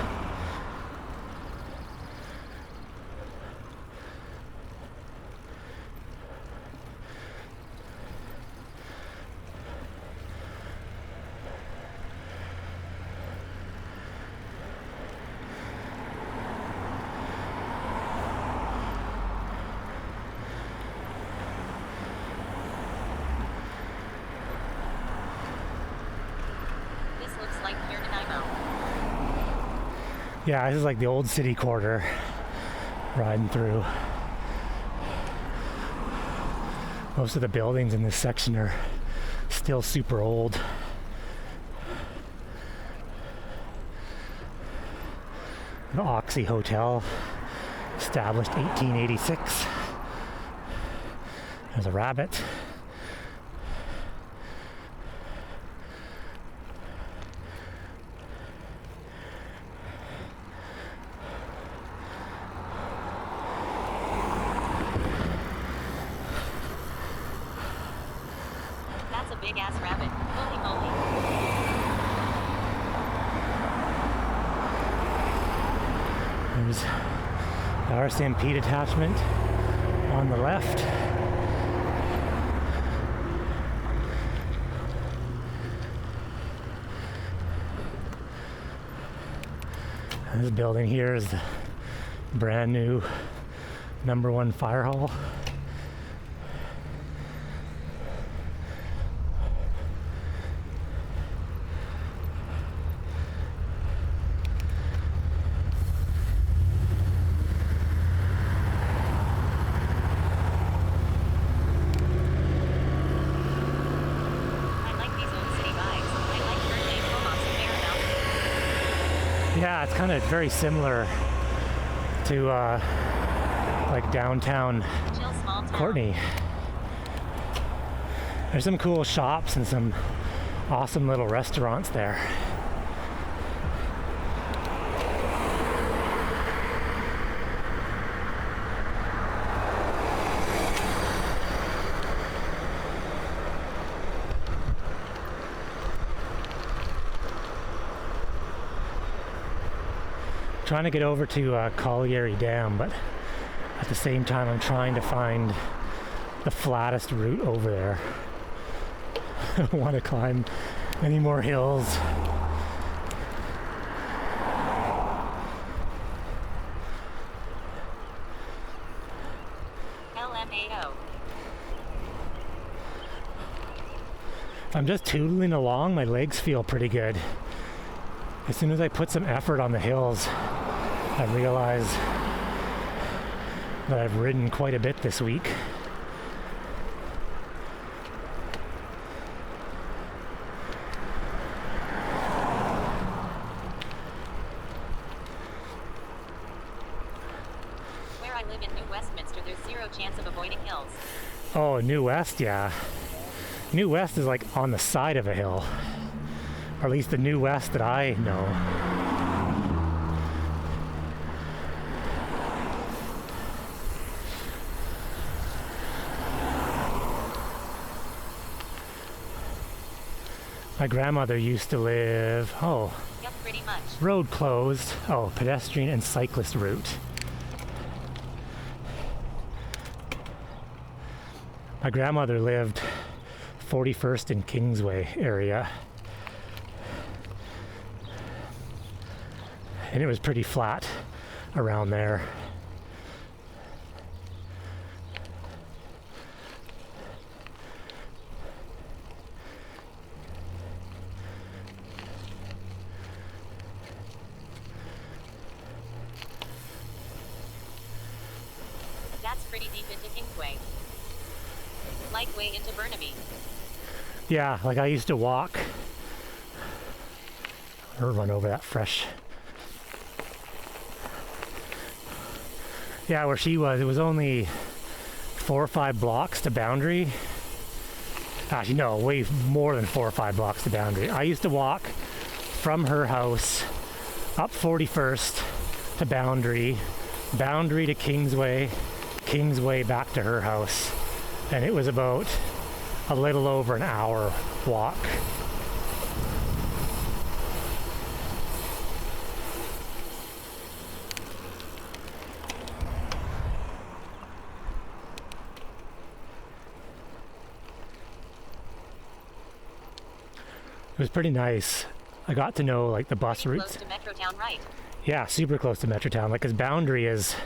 Yeah, this is like the old city quarter riding through. Most of the buildings in this section are still super old. The Oxy Hotel, established 1886. There's a rabbit. Big ass rabbit. Holy moly. There's the RCMP detachment on the left. And this building here is the brand new #1 fire hall. Yeah, it's kind of very similar to like downtown Courtney. There's some cool shops and some awesome little restaurants there. Trying to get over to Colliery Dam, but at the same time I'm trying to find the flattest route over there. I don't want to climb any more hills. LMAO. If I'm just tootling along, my legs feel pretty good. As soon as I put some effort on the hills, I realize that I've ridden quite a bit this week. Where I live in New Westminster, there's zero chance of avoiding hills. Oh, New West, yeah. New West is like on the side of a hill. Or at least the New West that I know. My grandmother used to live, Yep, pretty much. road closed. Oh, pedestrian and cyclist route. My grandmother lived 41st and Kingsway area. And it was pretty flat around there. That's pretty deep into Kingsway. Like way into Burnaby. Yeah, like I used to walk or run over that fresh. Yeah, where she was, it was only 4 or 5 blocks to Boundary. Actually, no, way more than 4 or 5 blocks to Boundary. I used to walk from her house up 41st to Boundary, Boundary to Kingsway, Kingsway back to her house. And it was about a little over an hour walk. It was pretty nice. I got to know like the bus routes. Close to Metrotown, right? Yeah, super close to Metrotown. Like, 'cause Boundary is,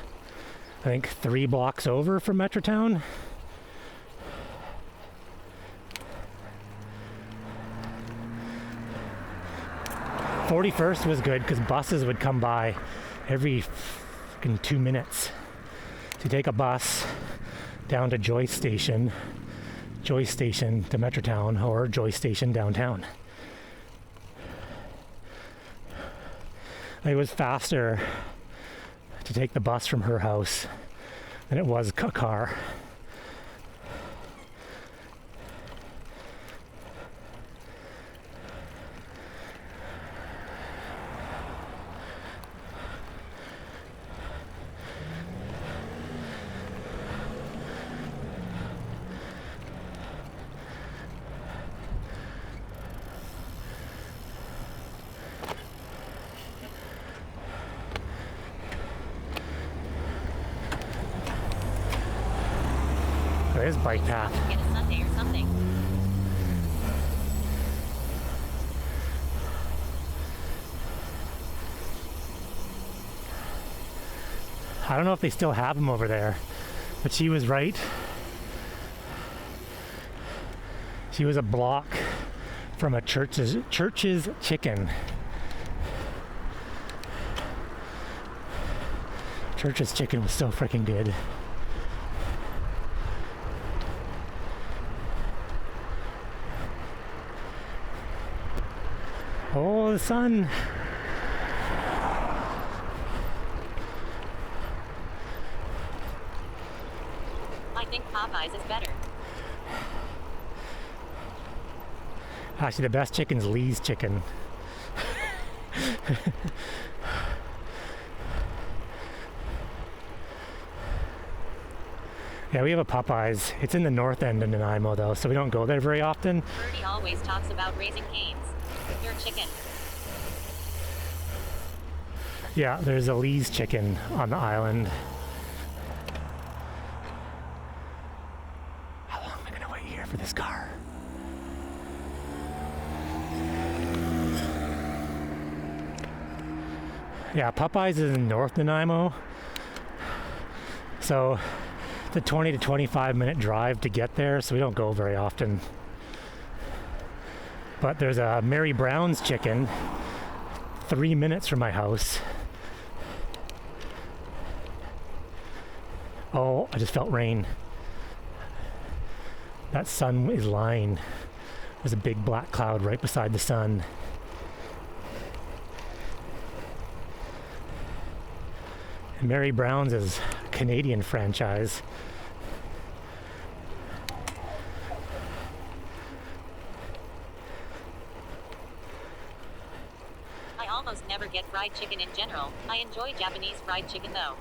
I think, 3 blocks over from Metrotown. .41st was good because buses would come by every fucking 2 minutes. To take a bus down to Joyce Station to Metrotown, or Joyce Station downtown. It was faster to take the bus from her house than it was a car. There's bike path. Get a Sunday or something. I don't know if they still have them over there, but she was right. She was a block from a Church's Chicken. Church's Chicken was so freaking good. Oh, the sun. I think Popeyes is better. Actually, the best chicken's Lee's Chicken. Yeah, we have a Popeyes. It's in the north end of Nanaimo, though, so we don't go there very often. Birdie always talks about Raising Cane's. Your chicken. Yeah, there's a Lee's Chicken on the island. How long am I gonna wait here for this car? Yeah, Popeyes is in North Nanaimo. So it's a 20 to 25 minute drive to get there, so we don't go very often. But there's a Mary Brown's Chicken 3 minutes from my house. Oh, I just felt rain. That sun is lying. There's a big black cloud right beside the sun. And Mary Brown's is a Canadian franchise. I almost never get fried chicken in general. I enjoy Japanese fried chicken though.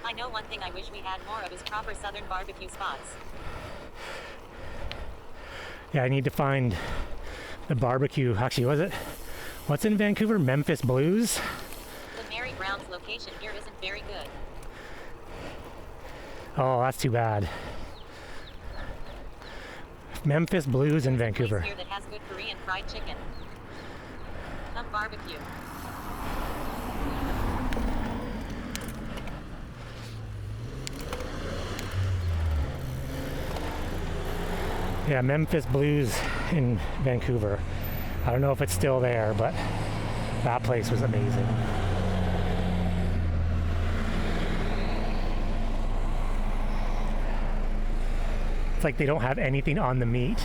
I know one thing I wish we had more of is proper southern barbecue spots. Yeah, I need to find the barbecue. Actually, what's in Vancouver? Memphis Blues? The Mary Brown's location here isn't very good. Oh, that's too bad. Memphis Blues in Vancouver. Place here that has good Korean fried chicken. Some barbecue. Yeah, Memphis Blues in Vancouver. I don't know if it's still there, but that place was amazing. It's like they don't have anything on the meat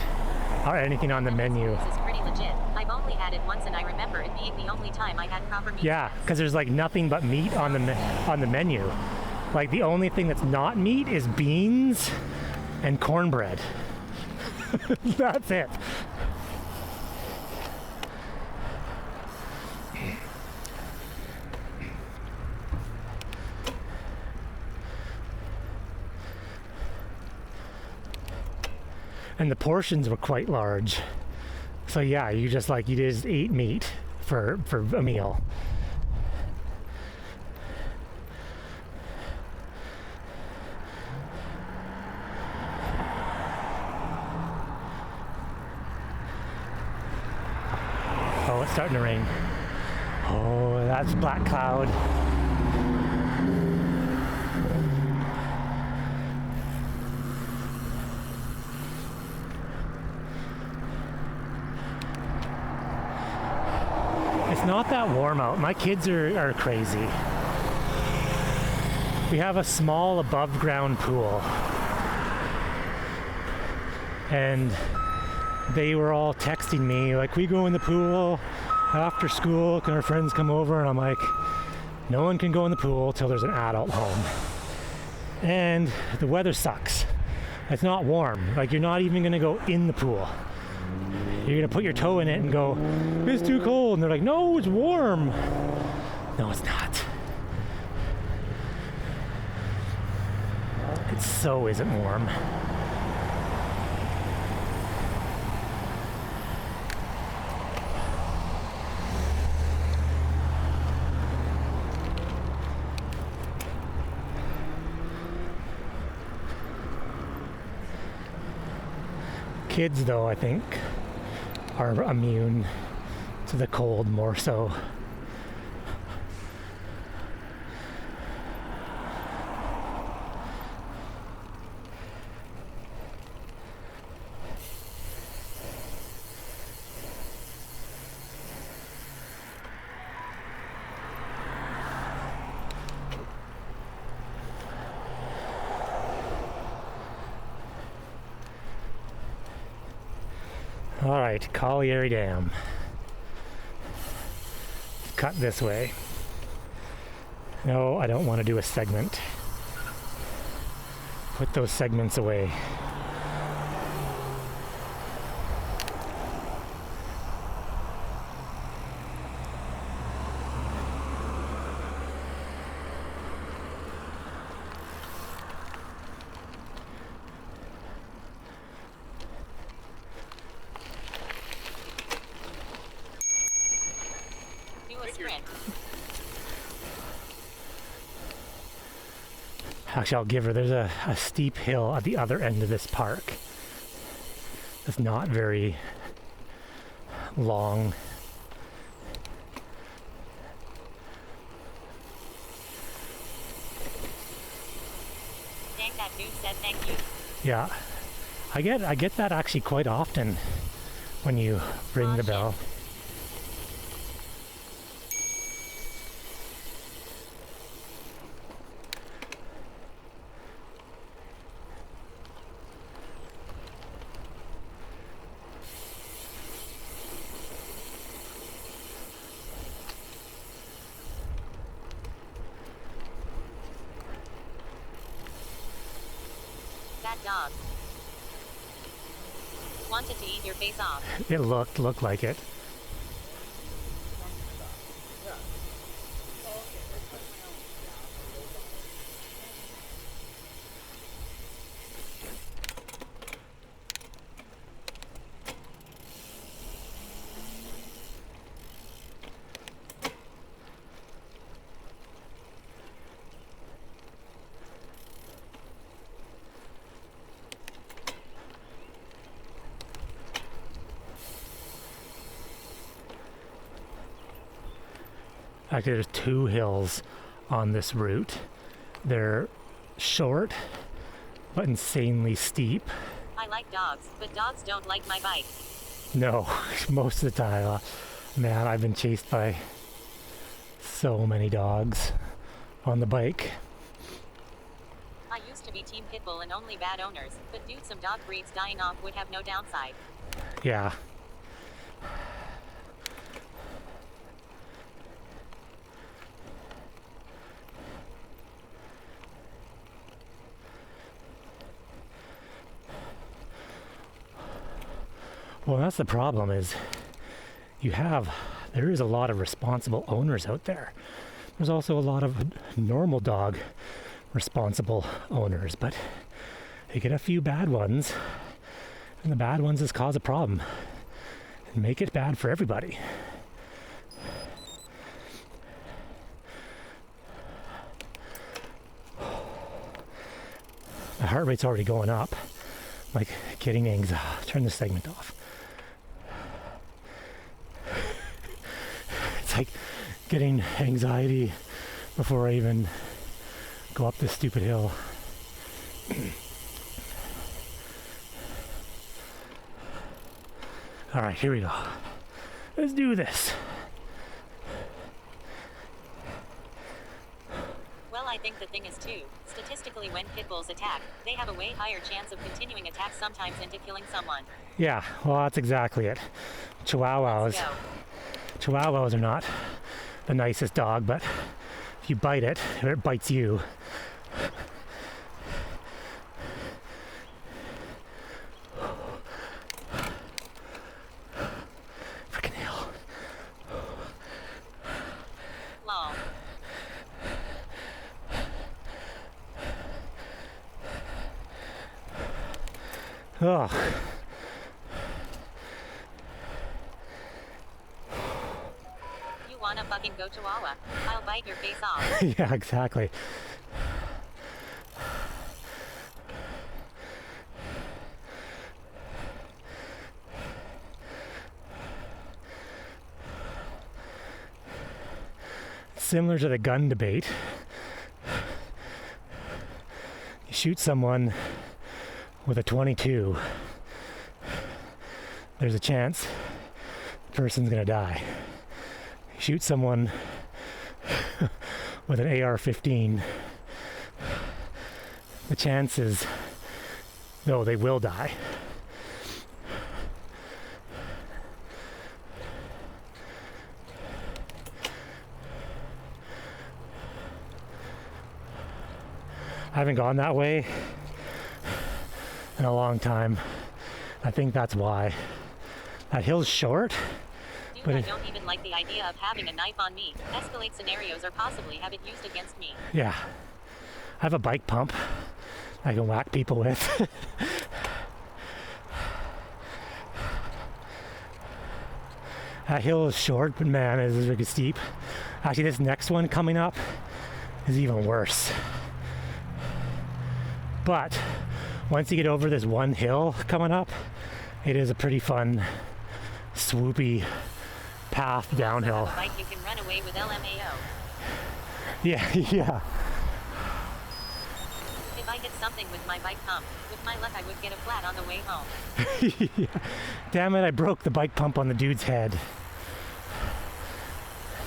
or anything on the menu. This is pretty legit. I've only had it once and I remember it being the only time I had proper meat. Yeah, because there's like nothing but meat on the menu. Like the only thing that's not meat is beans and cornbread. That's it. and the portions were quite large. So yeah, you just ate meat for a meal. Oh, it's starting to rain. Oh, that's black cloud. It's not that warm out. My kids are crazy. We have a small above ground pool. And they were all texting me, like, we go in the pool after school, can our friends come over? And I'm like, no one can go in the pool till there's an adult home. And the weather sucks. It's not warm. Like, you're not even gonna go in the pool. You're gonna put your toe in it and go, it's too cold. And they're like, no, it's warm. No, it's not. It so isn't warm. Kids, though, I think, are immune to the cold more so. All right, Colliery Dam. Cut this way. No, I don't want to do a segment. Put those segments away. Actually, I'll give her, there's a steep hill at the other end of this park. It's not very long. Dang, that dude said thank you. Yeah, I get that actually quite often when you ring the bell. That dog wanted to eat your face off. It looked like it. Actually, there's two hills on this route. They're short, but insanely steep. I like dogs, but dogs don't like my bike. No, most of the time. Man, I've been chased by so many dogs on the bike. I used to be Team Pitbull and only bad owners, but dude, some dog breeds dying off would have no downside. Yeah. Well, that's the problem is there is a lot of responsible owners out there. There's also a lot of normal dog responsible owners, but you get a few bad ones And the bad ones just cause a problem and make it bad for everybody. My heart rate's already going up. Like getting anxiety. Turn this segment off. It's like getting anxiety before I even go up this stupid hill. All right, here we go. Let's do this. Well, I think the thing is too, statistically when pit bulls attack, they have a way higher chance of continuing attacks sometimes into killing someone. Yeah, well, that's exactly it. Chihuahuas are not the nicest dog, but if you bite it, it bites you. Freaking hell. Lol. Ugh. You wanna fucking go Chihuahua? I'll bite your face off. Yeah, exactly. Similar to the gun debate. You shoot someone with a .22, there's a chance the person's gonna die. You shoot someone with an AR-15, the chances, no, they will die. I haven't gone that way in a long time. I think that's why. That hill's short. Dude, But I don't even like the idea of having a knife on me. Escalate scenarios or possibly have it used against me. Yeah. I have a bike pump I can whack people with. That hill is short, but man, it is really steep. Actually, this next one coming up is even worse. But once you get over this one hill coming up, it is a pretty fun, swoopy path downhill. Have a bike you can run away with LMAO. Yeah, yeah. If I hit something with my bike pump, with my luck I would get a flat on the way home. Yeah. Damn it, I broke the bike pump on the dude's head.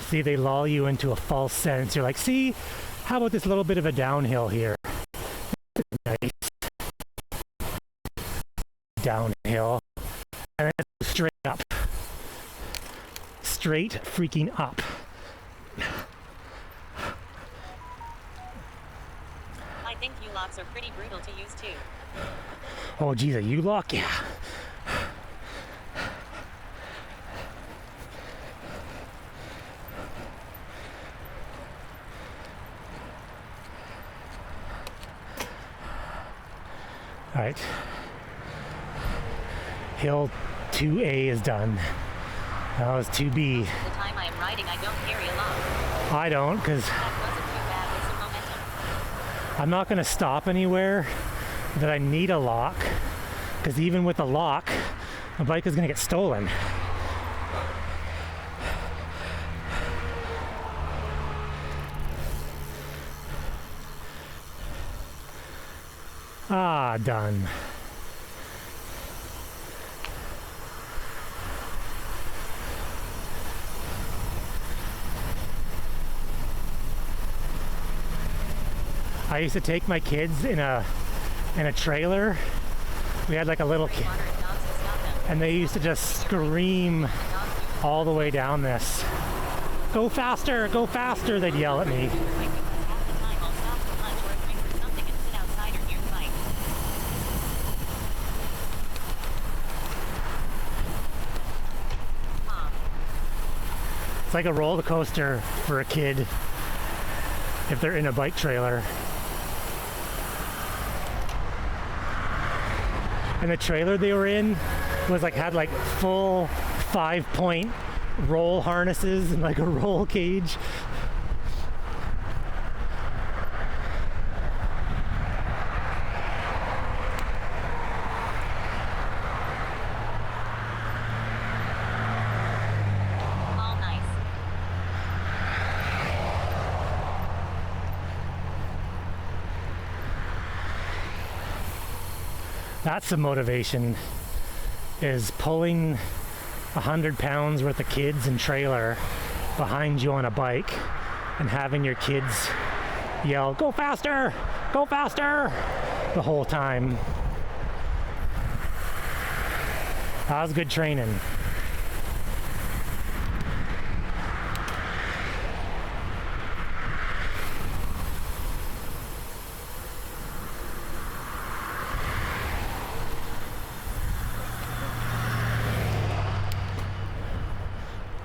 See, they lull you into a false sense. You're like, see, how about this little bit of a downhill here? Nice. Downhill. And then it's straight up. Straight freaking up. I think U-locks are pretty brutal to use too. Oh, geez, a U-lock? Yeah. All right. Hill 2A is done. That was 2B. The time I am riding, I don't carry a lock. I don't, because That wasn't too bad with some momentum. I'm not going to stop anywhere that I need a lock, because even with a lock, my bike is going to get stolen. Ah, done. I used to take my kids in a trailer. We had like a little kid, Moderate dogs to stop them. and they used to just scream The dogs do all the way down this. Go faster, they'd yell at me. like because half the time I'll stop for lunch or a drink or something and sit outside or near the bike. Mom, It's like a roller coaster for a kid if they're in a bike trailer. and the trailer they were in was like had like full 5-point roll harnesses and like a roll cage. All nice. That's the motivation, is pulling 100 pounds worth of kids and trailer behind you on a bike and having your kids yell, "Go faster! Go faster!" the whole time. That was good training.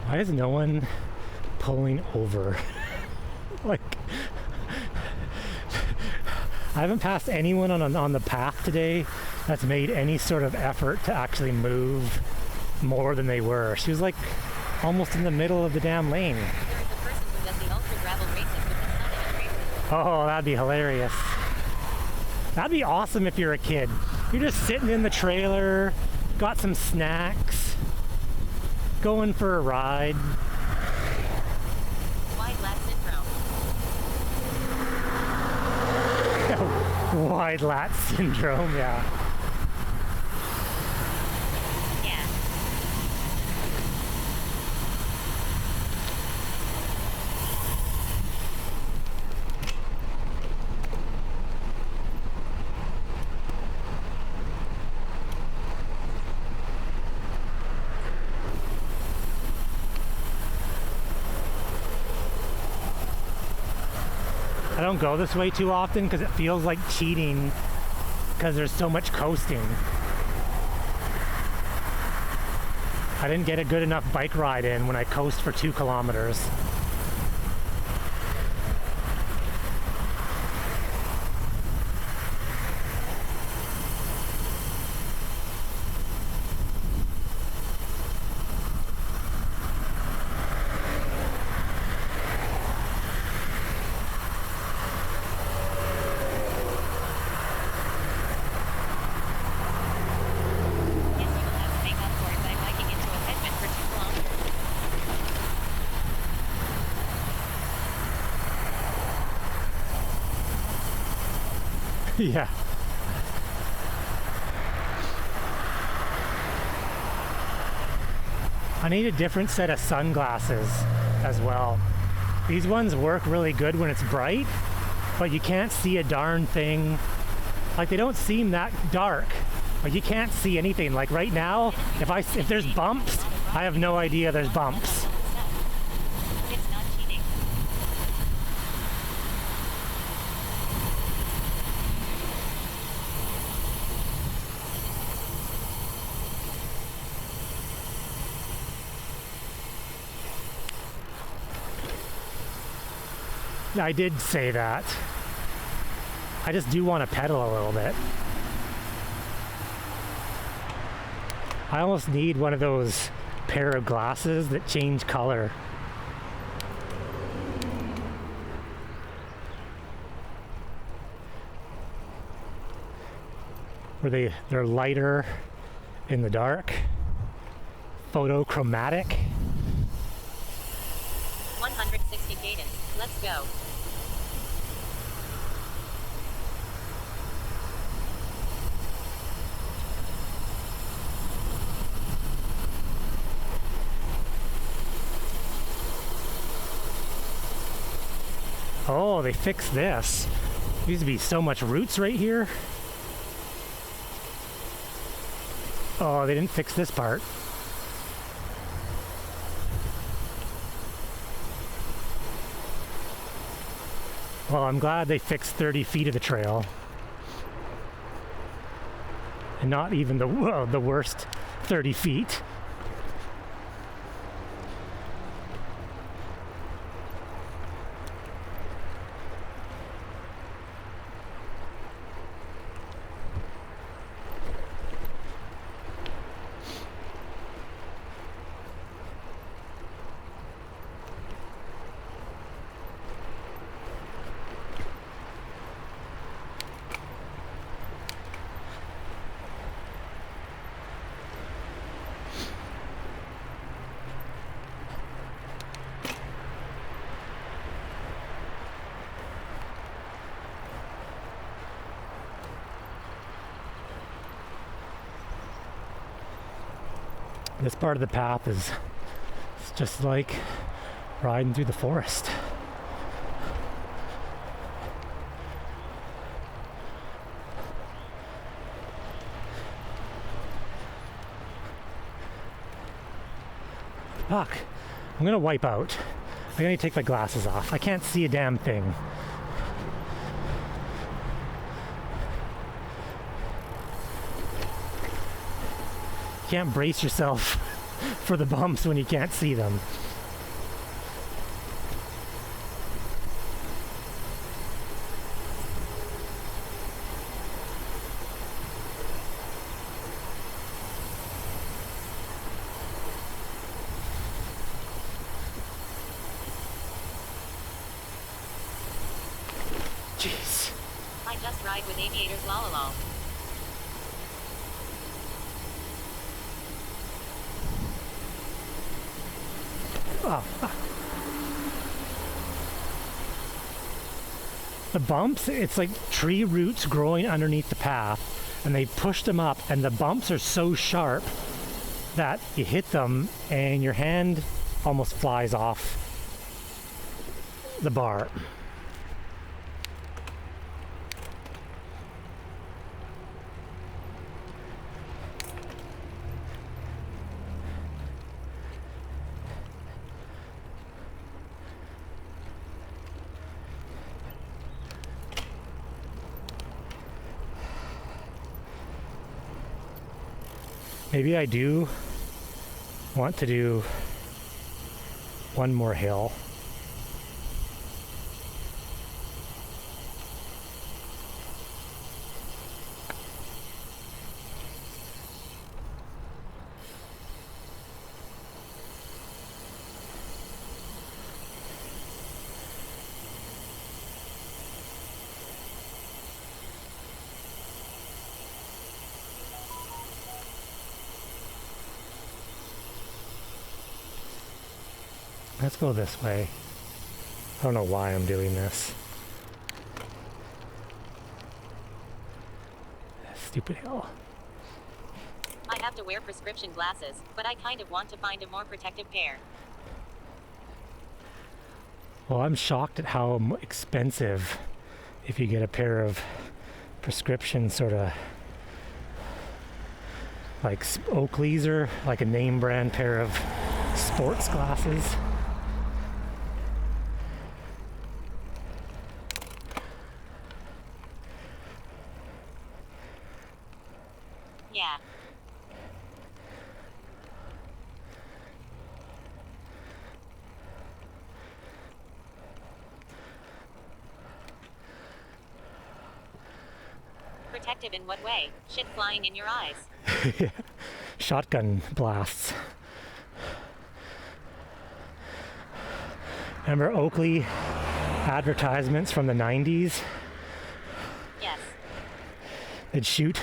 Why is no one pulling over? Like, I haven't passed anyone on the path today that's made any sort of effort to actually move more than they were. She was like almost in the middle of the damn lane. There is a person who does the ultra gravel races with his son in a trailer. Oh, that'd be hilarious. That'd be awesome if you're a kid. You're just sitting in the trailer, got some snacks, going for a ride. Wide lat syndrome. Wide lat syndrome, yeah. Yeah. I don't go this way too often because it feels like cheating because there's so much coasting. I didn't get a good enough bike ride in when I coast for 2 kilometers. Guess you will have to make up for it by biking into a headwind for 2 kilometers. Yeah. I need a different set of sunglasses as well. These ones work really good when it's bright, but you can't see a darn thing. Like, they don't seem that dark. Like, you can't see anything. Like right now, if there's bumps, I have no idea there's bumps. It's not cheating. I did say that. I just do want to pedal a little bit. I almost need one of those pair of glasses that change color. Where they're lighter in the dark, photochromatic. 160 cadence. Let's go. Oh, they fixed this. There used to be so much roots right here. Oh, they didn't fix this part. Well, I'm glad they fixed 30 feet of the trail. And not even the worst 30 feet. This part of the path is it's just like riding through the forest. Fuck. I'm gonna wipe out. I gotta take my glasses off. I can't see a damn thing. You can't brace yourself for the bumps when you can't see them. Jeez. I just ride with aviators lol. Oh, fuck. The bumps, it's like tree roots growing underneath the path, and they push them up, and the bumps are so sharp that you hit them and your hand almost flies off the bar. Maybe I do want to do one more hill. Let's go this way. I don't know why I'm doing this. Stupid hill. I have to wear prescription glasses, but I kind of want to find a more protective pair. Well, I'm shocked at how expensive if you get a pair of prescription sort of like Oakley's or like a name brand pair of sports glasses. Yeah. Protective in what way? Shit flying in your eyes. Shotgun blasts. Remember Oakley advertisements from the 90s? Yes. They'd shoot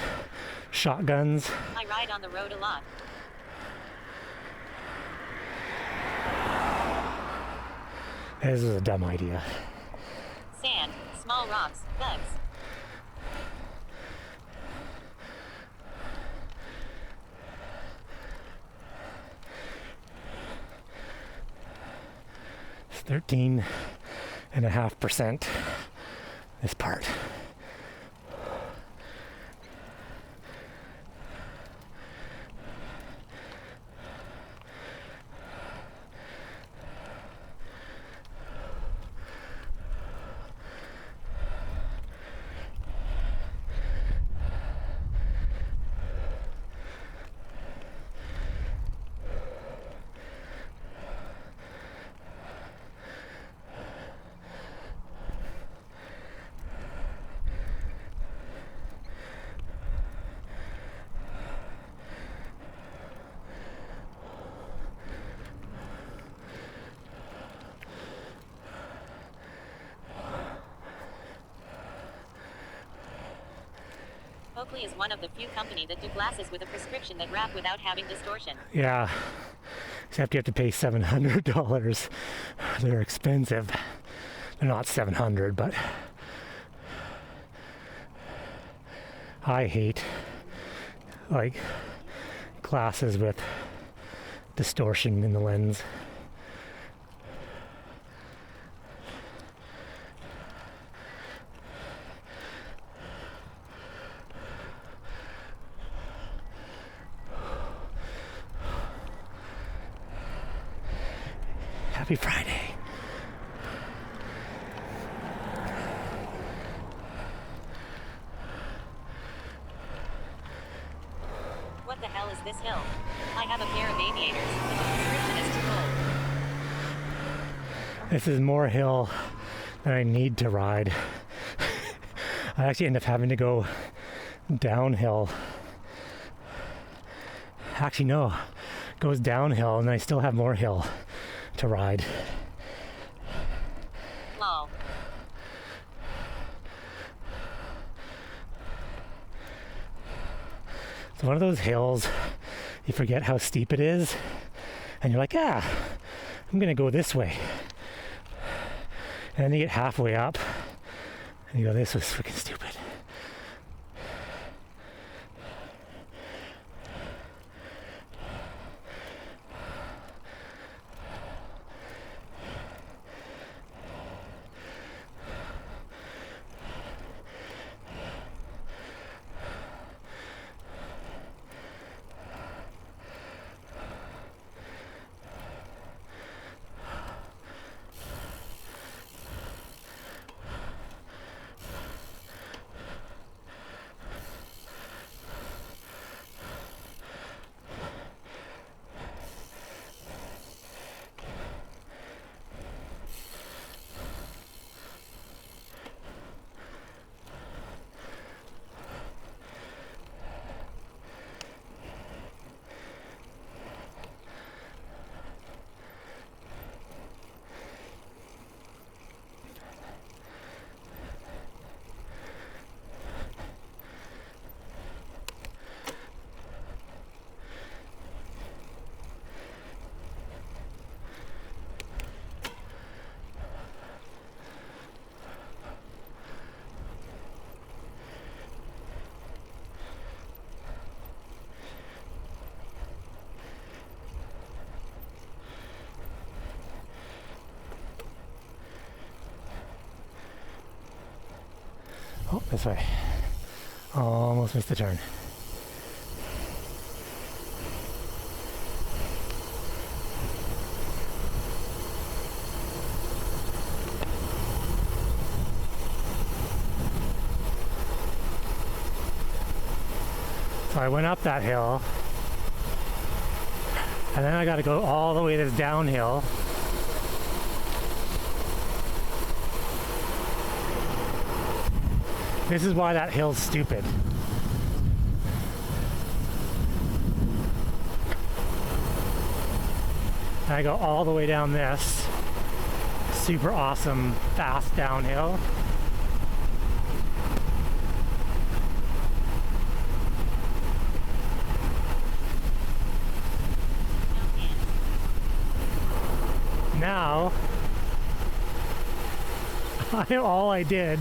shotguns. I ride on the road a lot. This is a dumb idea. Sand, small rocks, bugs. It's 13.5% this part. Oakley is one of the few companies that do glasses with a prescription that wrap without having distortion. Yeah, except you have to pay $700. They're expensive. They're not $700, but I hate like glasses with distortion in the lens. Happy Friday. What the hell is this hill? I have a pair of aviators, but the description is too old. This is more hill than I need to ride. I actually end up having to go downhill. Actually, no. It goes downhill and then I still have more hill to ride. Lol. It's one of those hills, you forget how steep it is, and you're like, I'm gonna go this way. And then you get halfway up, and you go, this was freaking stupid. Oh, this way. Almost missed the turn. So I went up that hill, and then I got to go all the way this downhill. This is why that hill's stupid. And I go all the way down this super awesome fast downhill. Now, all I did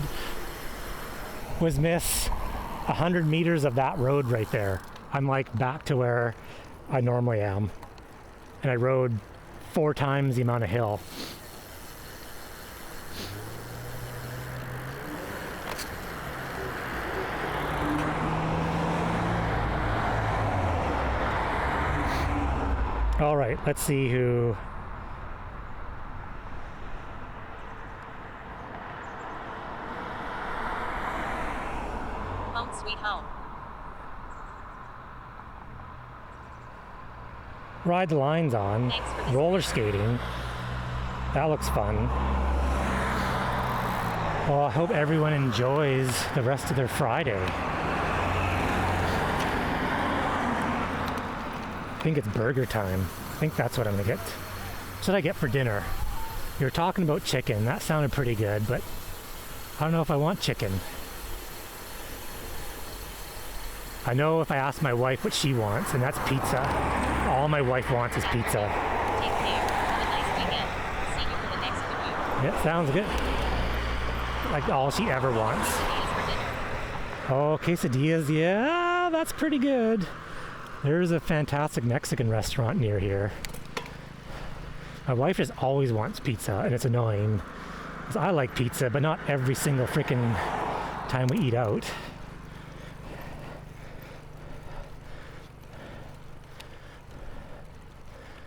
was miss 100 meters of that road right there. I'm like back to where I normally am. And I rode 4 times the amount of hill. All right, let's see who. Home sweet home. Ride the lines on. Thanks for this. Roller skating. That looks fun. Well, I hope everyone enjoys the rest of their Friday. I think it's burger time. I think that's what I'm gonna get. What should I get for dinner? You were talking about chicken. That sounded pretty good, but I don't know if I want chicken. I know if I ask my wife what she wants, and that's pizza. All my wife wants is pizza. Take care. Have a nice weekend. See you for the next commute. Yeah, sounds good. Like all she ever wants. Quesadillas for dinner. Oh, quesadillas, yeah, that's pretty good. There's a fantastic Mexican restaurant near here. My wife just always wants pizza, and it's annoying. 'Cause I like pizza, but not every single freaking time we eat out.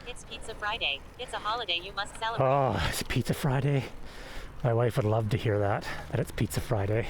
It's Pizza Friday. It's a holiday you must celebrate. Oh, it's Pizza Friday. My wife would love to hear that it's Pizza Friday.